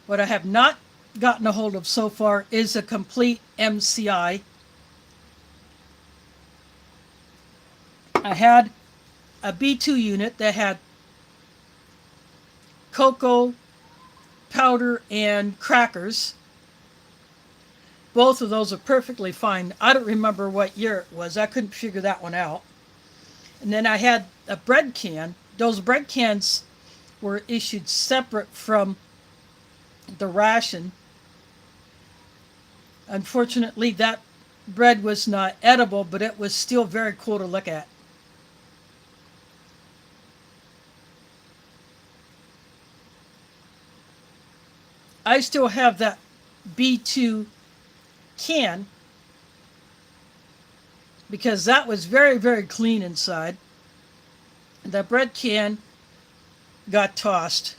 S1: What I have not gotten a hold of so far is a complete MCI. I had a B2 unit that had cocoa powder and crackers. Both of those are perfectly fine. I don't remember what year it was. I couldn't figure that one out. And then I had a bread can. Those bread cans were issued separate from the ration. Unfortunately, that bread was not edible, but it was still very cool to look at. I still have that B2 can because that was very, very clean inside. The bread can got tossed.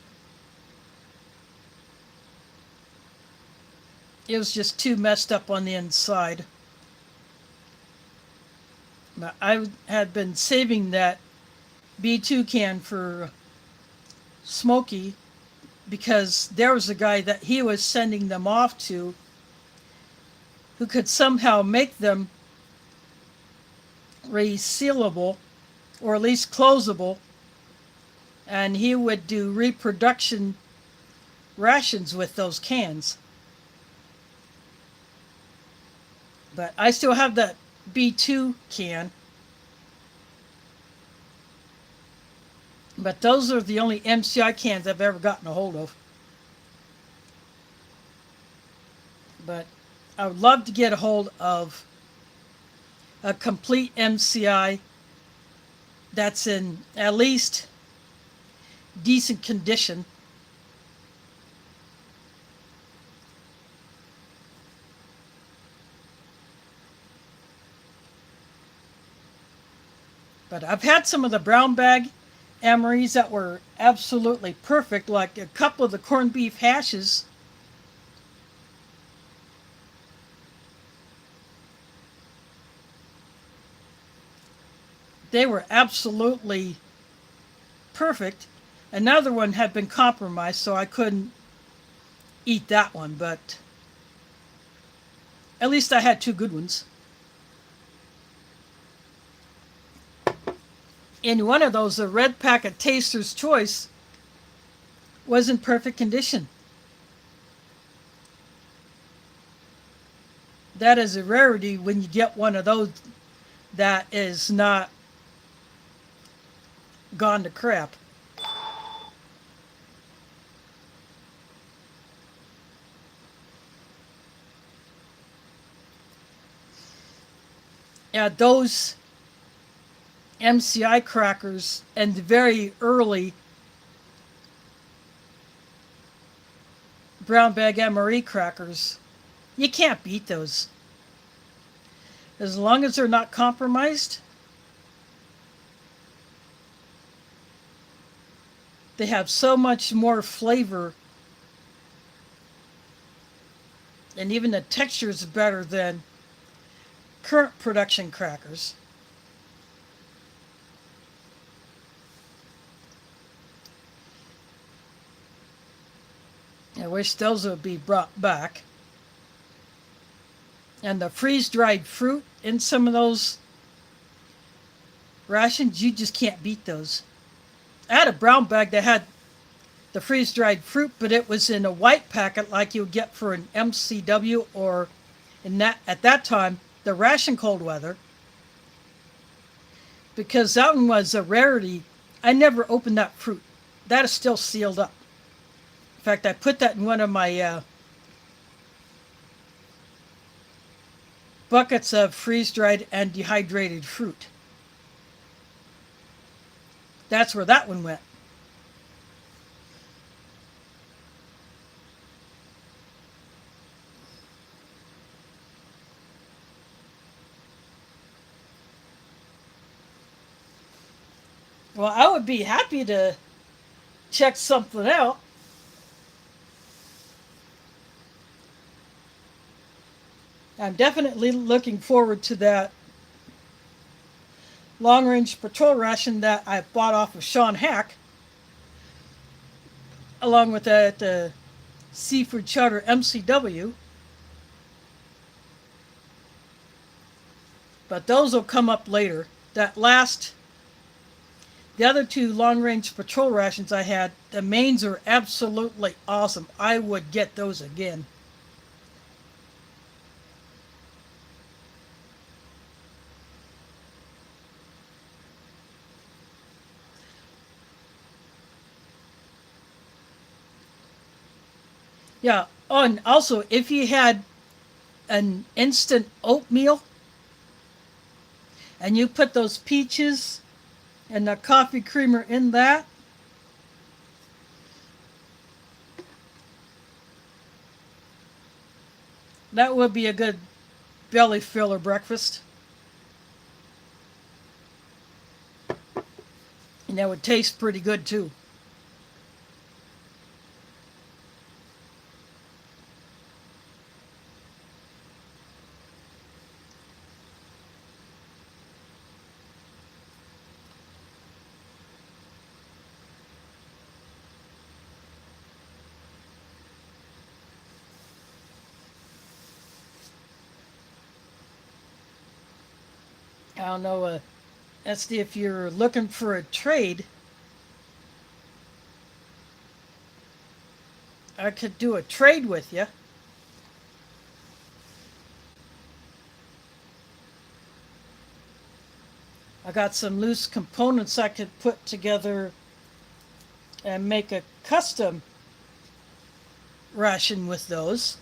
S1: It was just too messed up on the inside. But I had been saving that B2 can for Smokey because there was a guy that he was sending them off to who could somehow make them resealable or at least closable, and he would do reproduction rations with those cans. But I still have that B2 can. But those are the only MCI cans I've ever gotten a hold of. But I would love to get a hold of a complete MCI that's in at least decent condition. But I've had some of the brown bag Amories that were absolutely perfect, like a couple of the corned beef hashes. They were absolutely perfect. Another one had been compromised, so I couldn't eat that one, but at least I had two good ones. In one of those, the red packet Taster's Choice was in perfect condition. That is a rarity when you get one of those that is not gone to crap. Yeah, those MCI crackers and the very early brown bag MRE crackers, you can't beat those. As long as they're not compromised, they have so much more flavor, and even the texture is better than current production crackers. I wish those would be brought back. And the freeze-dried fruit in some of those rations, you just can't beat those. I had a brown bag that had the freeze-dried fruit, but it was in a white packet like you would get for an MCW or in that at that time the Ration Cold Weather. Because that one was a rarity. I never opened that fruit. That is still sealed up. In fact, I put that in one of my buckets of freeze-dried and dehydrated fruit. That's where that one went. Well, I would be happy to check something out. I'm definitely looking forward to that long-range patrol ration that I bought off of Sean Hack, along with that seafood chowder MCW. But those will come up later. The other two long-range patrol rations I had, the mains are absolutely awesome. I would get those again. Yeah. Oh, and also, if you had an instant oatmeal and you put those peaches and the coffee creamer in that, that would be a good belly filler breakfast. And that would taste pretty good too. I don't know, that's if you're looking for a trade, I could do a trade with you. I got some loose components I could put together and make a custom ration with those.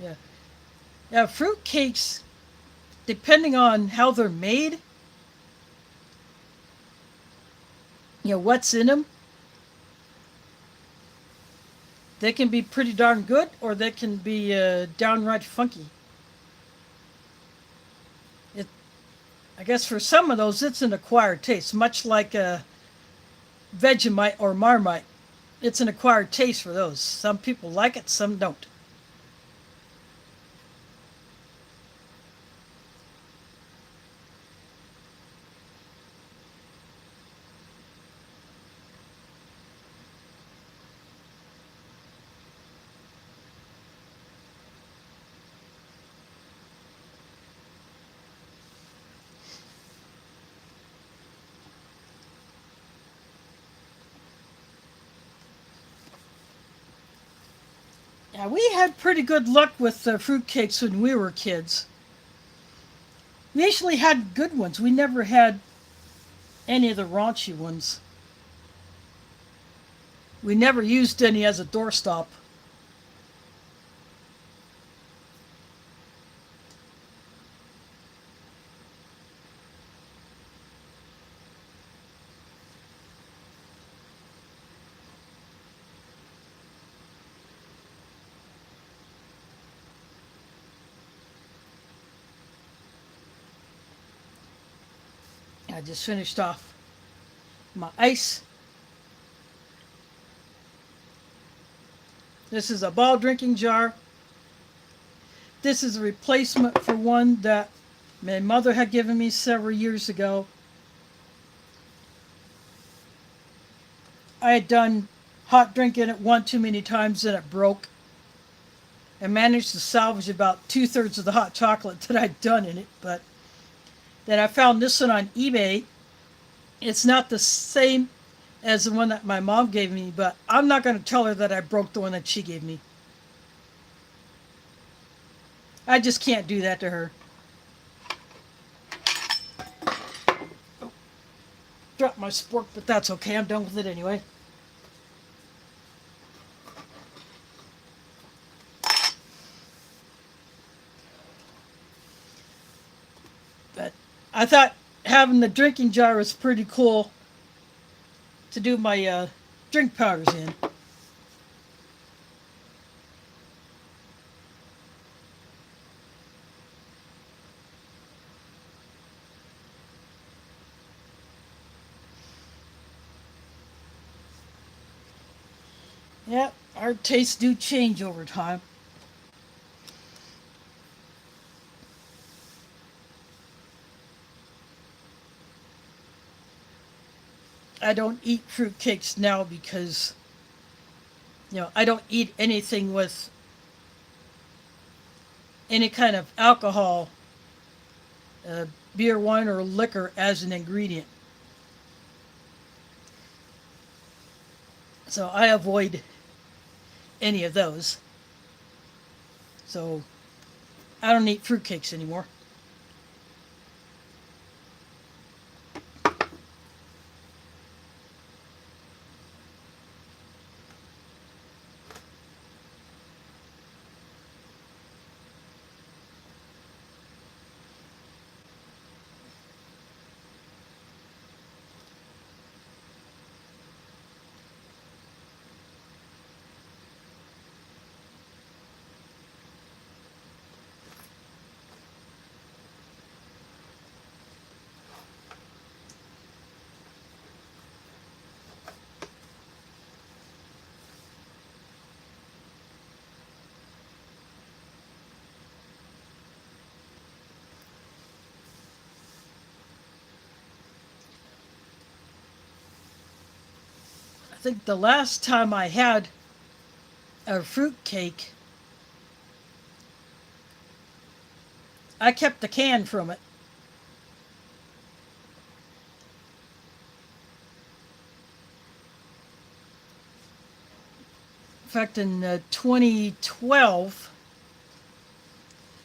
S1: Yeah. Yeah, fruit cakes, depending on how they're made, what's in them. They can be pretty darn good, or they can be downright funky. It, I guess for some of those, it's an acquired taste, much like a Vegemite or Marmite. It's an acquired taste for those. Some people like it, some don't. Yeah, we had pretty good luck with fruitcakes when we were kids. We actually had good ones. We never had any of the raunchy ones. We never used any as a doorstop. I just finished off my ice. This is a ball drinking jar. This is a replacement for one that my mother had given me several years ago. I had done hot drink in it one too many times and it broke. I managed to salvage about 2/3 of the hot chocolate that I'd done in it, but then I found this one on eBay. It's not the same as the one that my mom gave me, but I'm not going to tell her that I broke the one that she gave me. I just can't do that to her. Oh, dropped my spork, but that's okay. I'm done with it anyway. But I thought having the drinking jar was pretty cool to do my drink powders in. Yeah, our tastes do change over time. I don't eat fruitcakes now because, I don't eat anything with any kind of alcohol, uh, beer, wine, or liquor as an ingredient. So I avoid any of those. So I don't eat fruitcakes anymore. I think the last time I had a fruitcake, I kept the can from it. In fact, in 2012,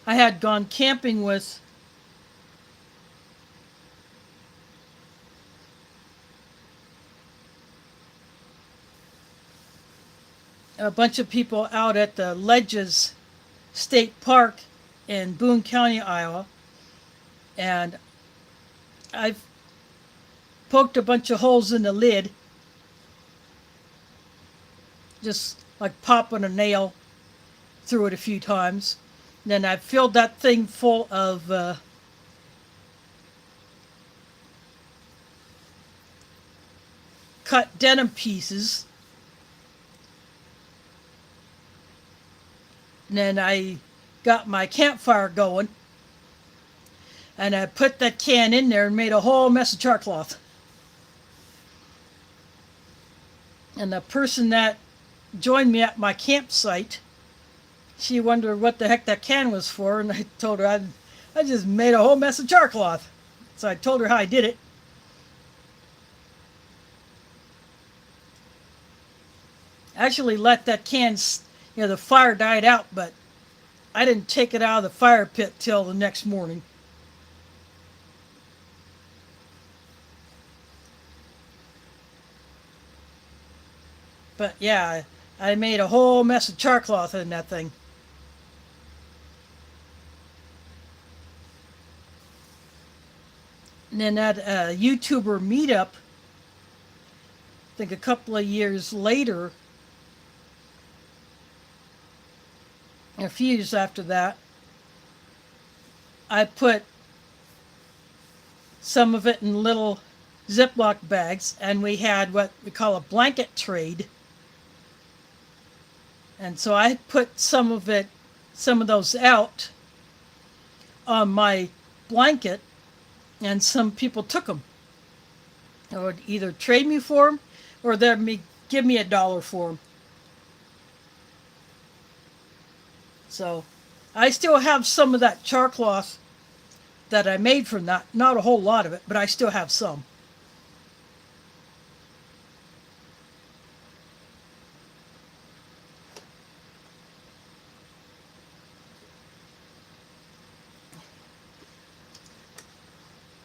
S1: I had gone camping with a bunch of people out at the Ledges State Park in Boone County, Iowa, and I've poked a bunch of holes in the lid, just like popping a nail through it a few times. Then I filled that thing full of cut denim pieces. And then I got my campfire going, and I put that can in there and made a whole mess of char cloth. And the person that joined me at my campsite, she wondered what the heck that can was for, and I told her I just made a whole mess of char cloth. So I told her how I did it. I actually let that can, the fire died out, but I didn't take it out of the fire pit till the next morning. But yeah, I made a whole mess of char cloth in that thing. And then at a YouTuber meetup, I think a couple of years later, a few years after that, I put some of it in little Ziploc bags, and we had what we call a blanket trade. And so I put some of those out on my blanket, and some people took them. They would either trade me for them, or they'd give me $1 for them. So I still have some of that char cloth that I made from that. Not a whole lot of it, but I still have some.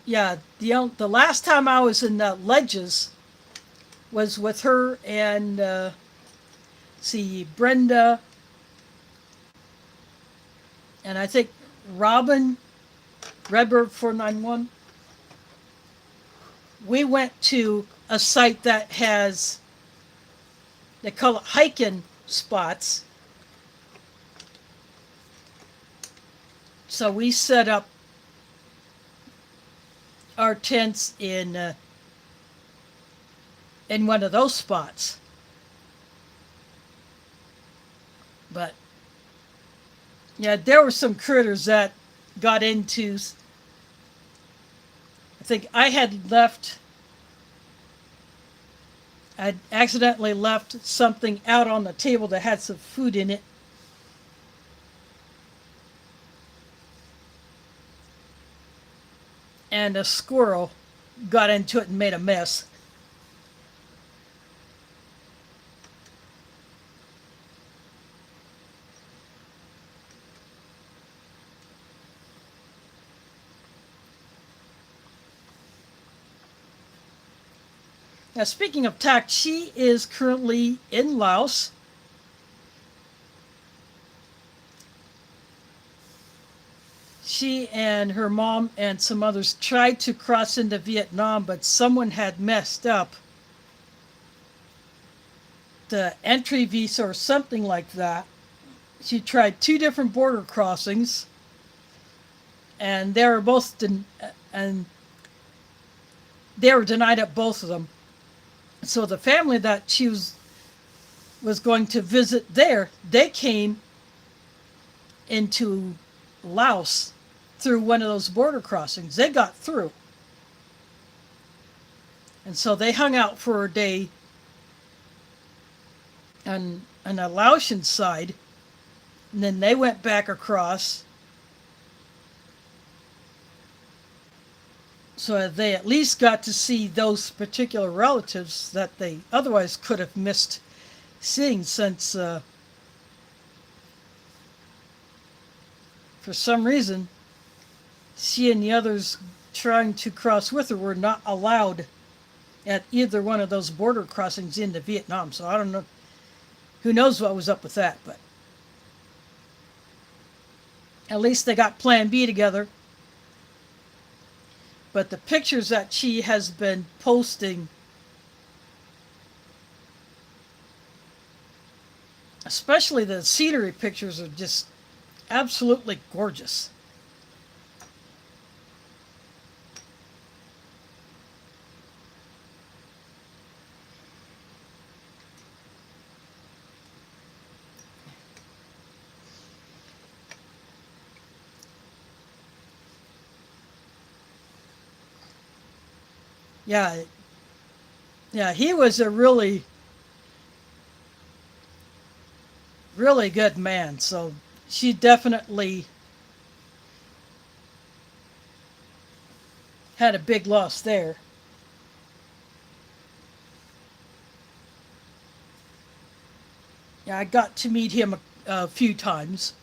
S1: Yeah, the last time I was in the Ledges was with her and Brenda, and I think Robin, Redbird 491. We went to a site that has, they call it hiking spots. So we set up our tents in one of those spots. But yeah, there were some critters that got into. I think I'd accidentally left something out on the table that had some food in it. And a squirrel got into it and made a mess. Now, speaking of tact, she is currently in Laos. She and her mom and some others tried to cross into Vietnam, but someone had messed up the entry visa or something like that. She tried 2 different border crossings, and they were denied at both of them. So the family that she was going to visit there, they came into Laos through one of those border crossings. They got through. And so they hung out for a day on the Laotian side, and then they went back across. So they at least got to see those particular relatives that they otherwise could have missed seeing, since for some reason she and the others trying to cross with her were not allowed at either one of those border crossings into Vietnam. So I don't know, who knows what was up with that, but at least they got plan B together. But the pictures that she has been posting, especially the scenery pictures, are just absolutely gorgeous. Yeah, yeah, he was a really, really good man. So she definitely had a big loss there. Yeah, I got to meet him a few times.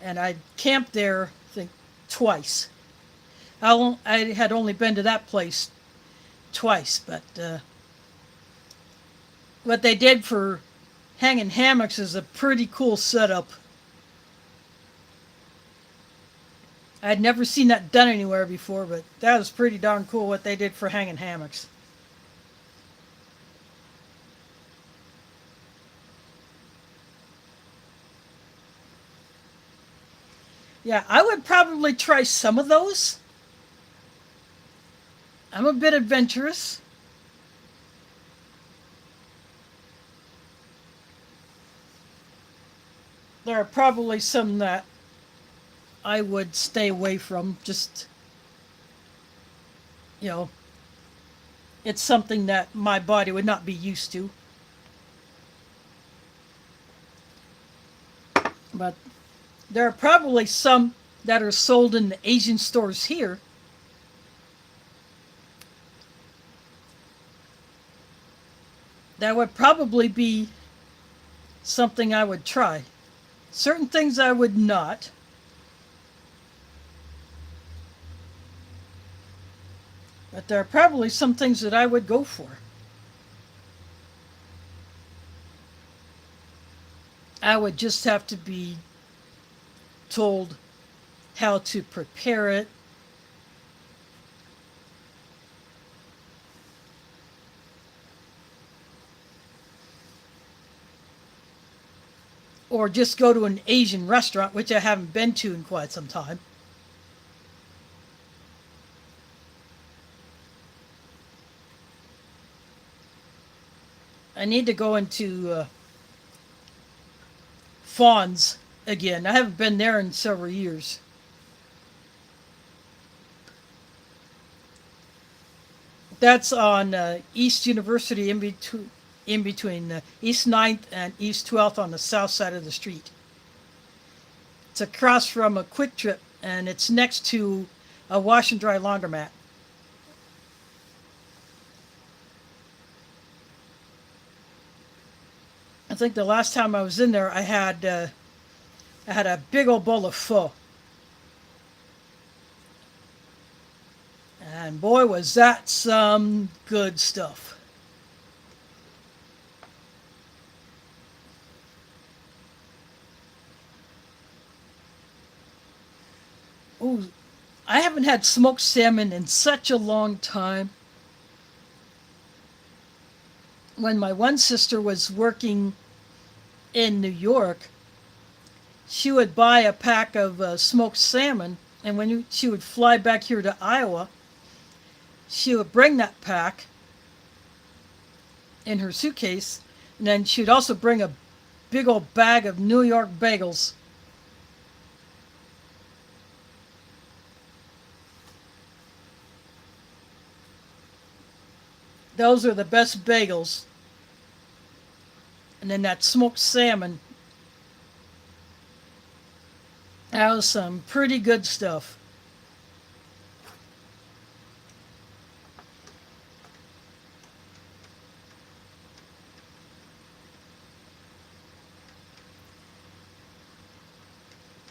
S1: And I camped there, I think, twice. I had only been to that place twice, but what they did for hanging hammocks is a pretty cool setup. I'd never seen that done anywhere before, but that was pretty darn cool what they did for hanging hammocks. Yeah, I would probably try some of those. I'm a bit adventurous. There are probably some that I would stay away from. Just, you know, it's something that my body would not be used to. But there are probably some that are sold in the Asian stores here that would probably be something I would try. Certain things I would not. But there are probably some things that I would go for. I would just have to be told how to prepare it. Or just go to an Asian restaurant, which I haven't been to in quite some time. I need to go into Fawn's again. I haven't been there in several years. That's on East University, in between East 9th and East 12th on the south side of the street. It's across from a Quick Trip, and it's next to a wash and dry laundromat. I think the last time I was in there, I had a big old bowl of pho, and boy, was that some good stuff. Ooh, I haven't had smoked salmon in such a long time. When my one sister was working in New York, she would buy a pack of smoked salmon, and she would fly back here to Iowa, she would bring that pack in her suitcase, and then she would also bring a big old bag of New York bagels. Those are the best bagels. And then that smoked salmon. That was some pretty good stuff.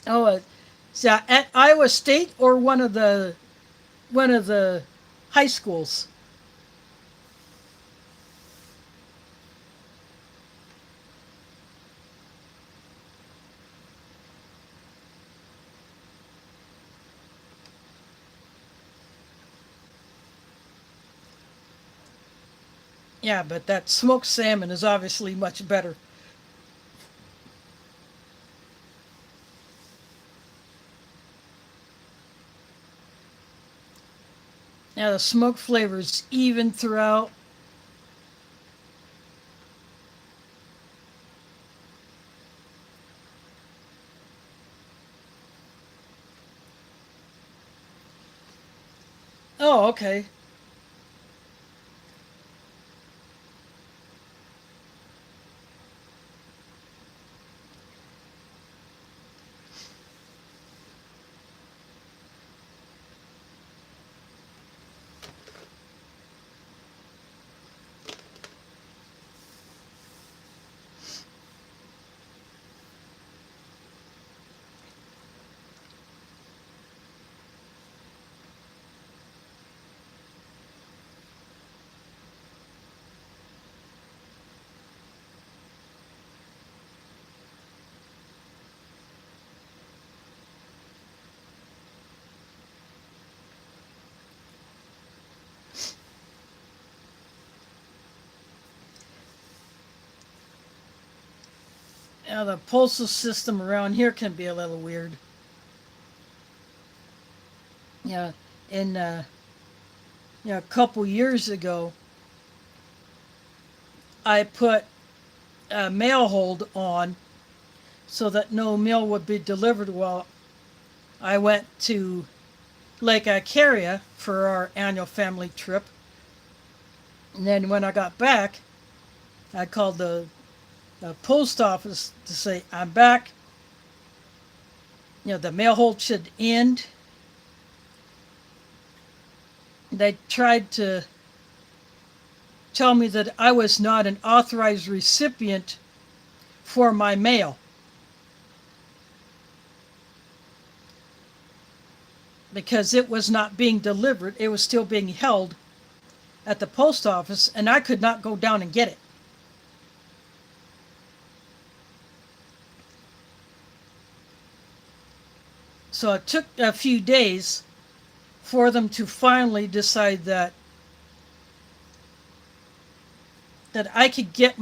S1: Oh, is that at Iowa State or one of the high schools? Yeah, but that smoked salmon is obviously much better. Now the smoke flavor is even throughout. Oh, okay. Now the postal system around here can be a little weird. Yeah, in a couple years ago, I put a mail hold on so that no mail would be delivered while I went to Lake Icaria for our annual family trip. And then when I got back, I called the post office to say, I'm back. The mail hold should end. They tried to tell me that I was not an authorized recipient for my mail because it was not being delivered. It was still being held at the post office, and I could not go down and get it. So it took a few days for them to finally decide that I could get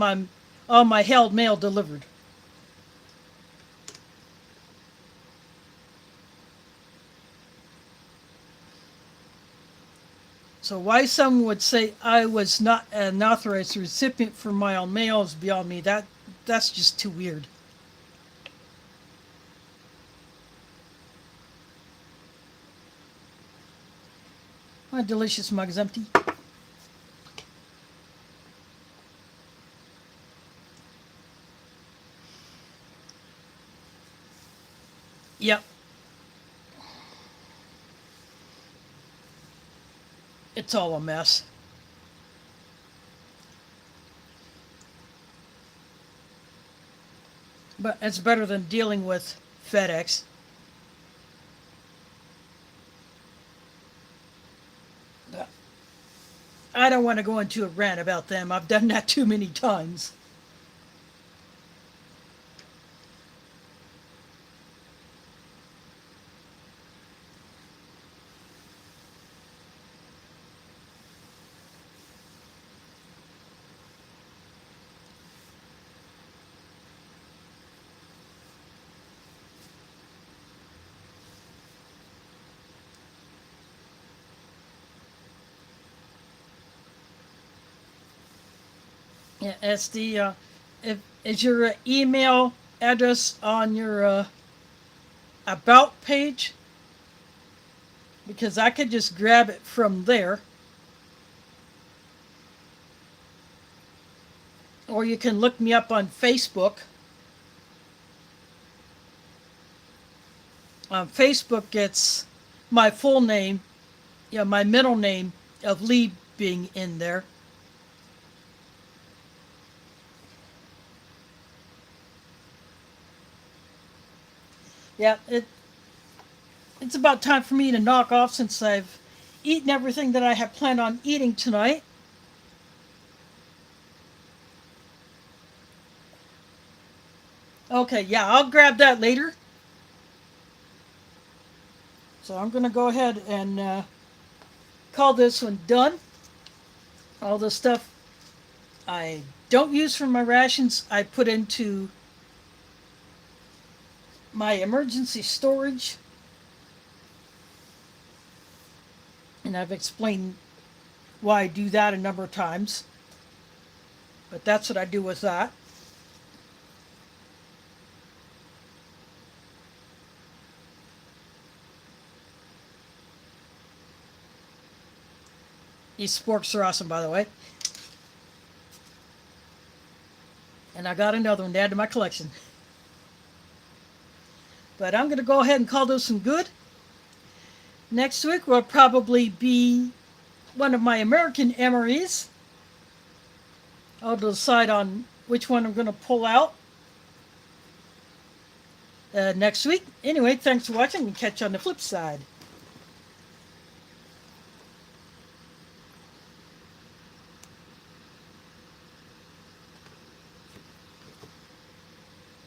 S1: all my held mail delivered. So why some would say I was not an authorized recipient for my own mail is beyond me. That's just too weird. My delicious mug is empty. Yep. It's all a mess. But it's better than dealing with FedEx. I don't want to go into a rant about them. I've done that too many times. Yeah, it's if is your email address on your about page? Because I could just grab it from there, or you can look me up on Facebook. On Facebook, it's my full name, my middle name of Lee being in there. Yeah, it's about time for me to knock off since I've eaten everything that I had planned on eating tonight. Okay, yeah, I'll grab that later. So I'm going to go ahead and call this one done. All the stuff I don't use for my rations, I put into my emergency storage. And I've explained why I do that a number of times. But that's what I do with that. These sporks are awesome, by the way. And I got another one to add to my collection. But I'm going to go ahead and call those some good. Next week will probably be one of my American MREs. I'll decide on which one I'm going to pull out next week. Anyway, thanks for watching and catch you on the flip side.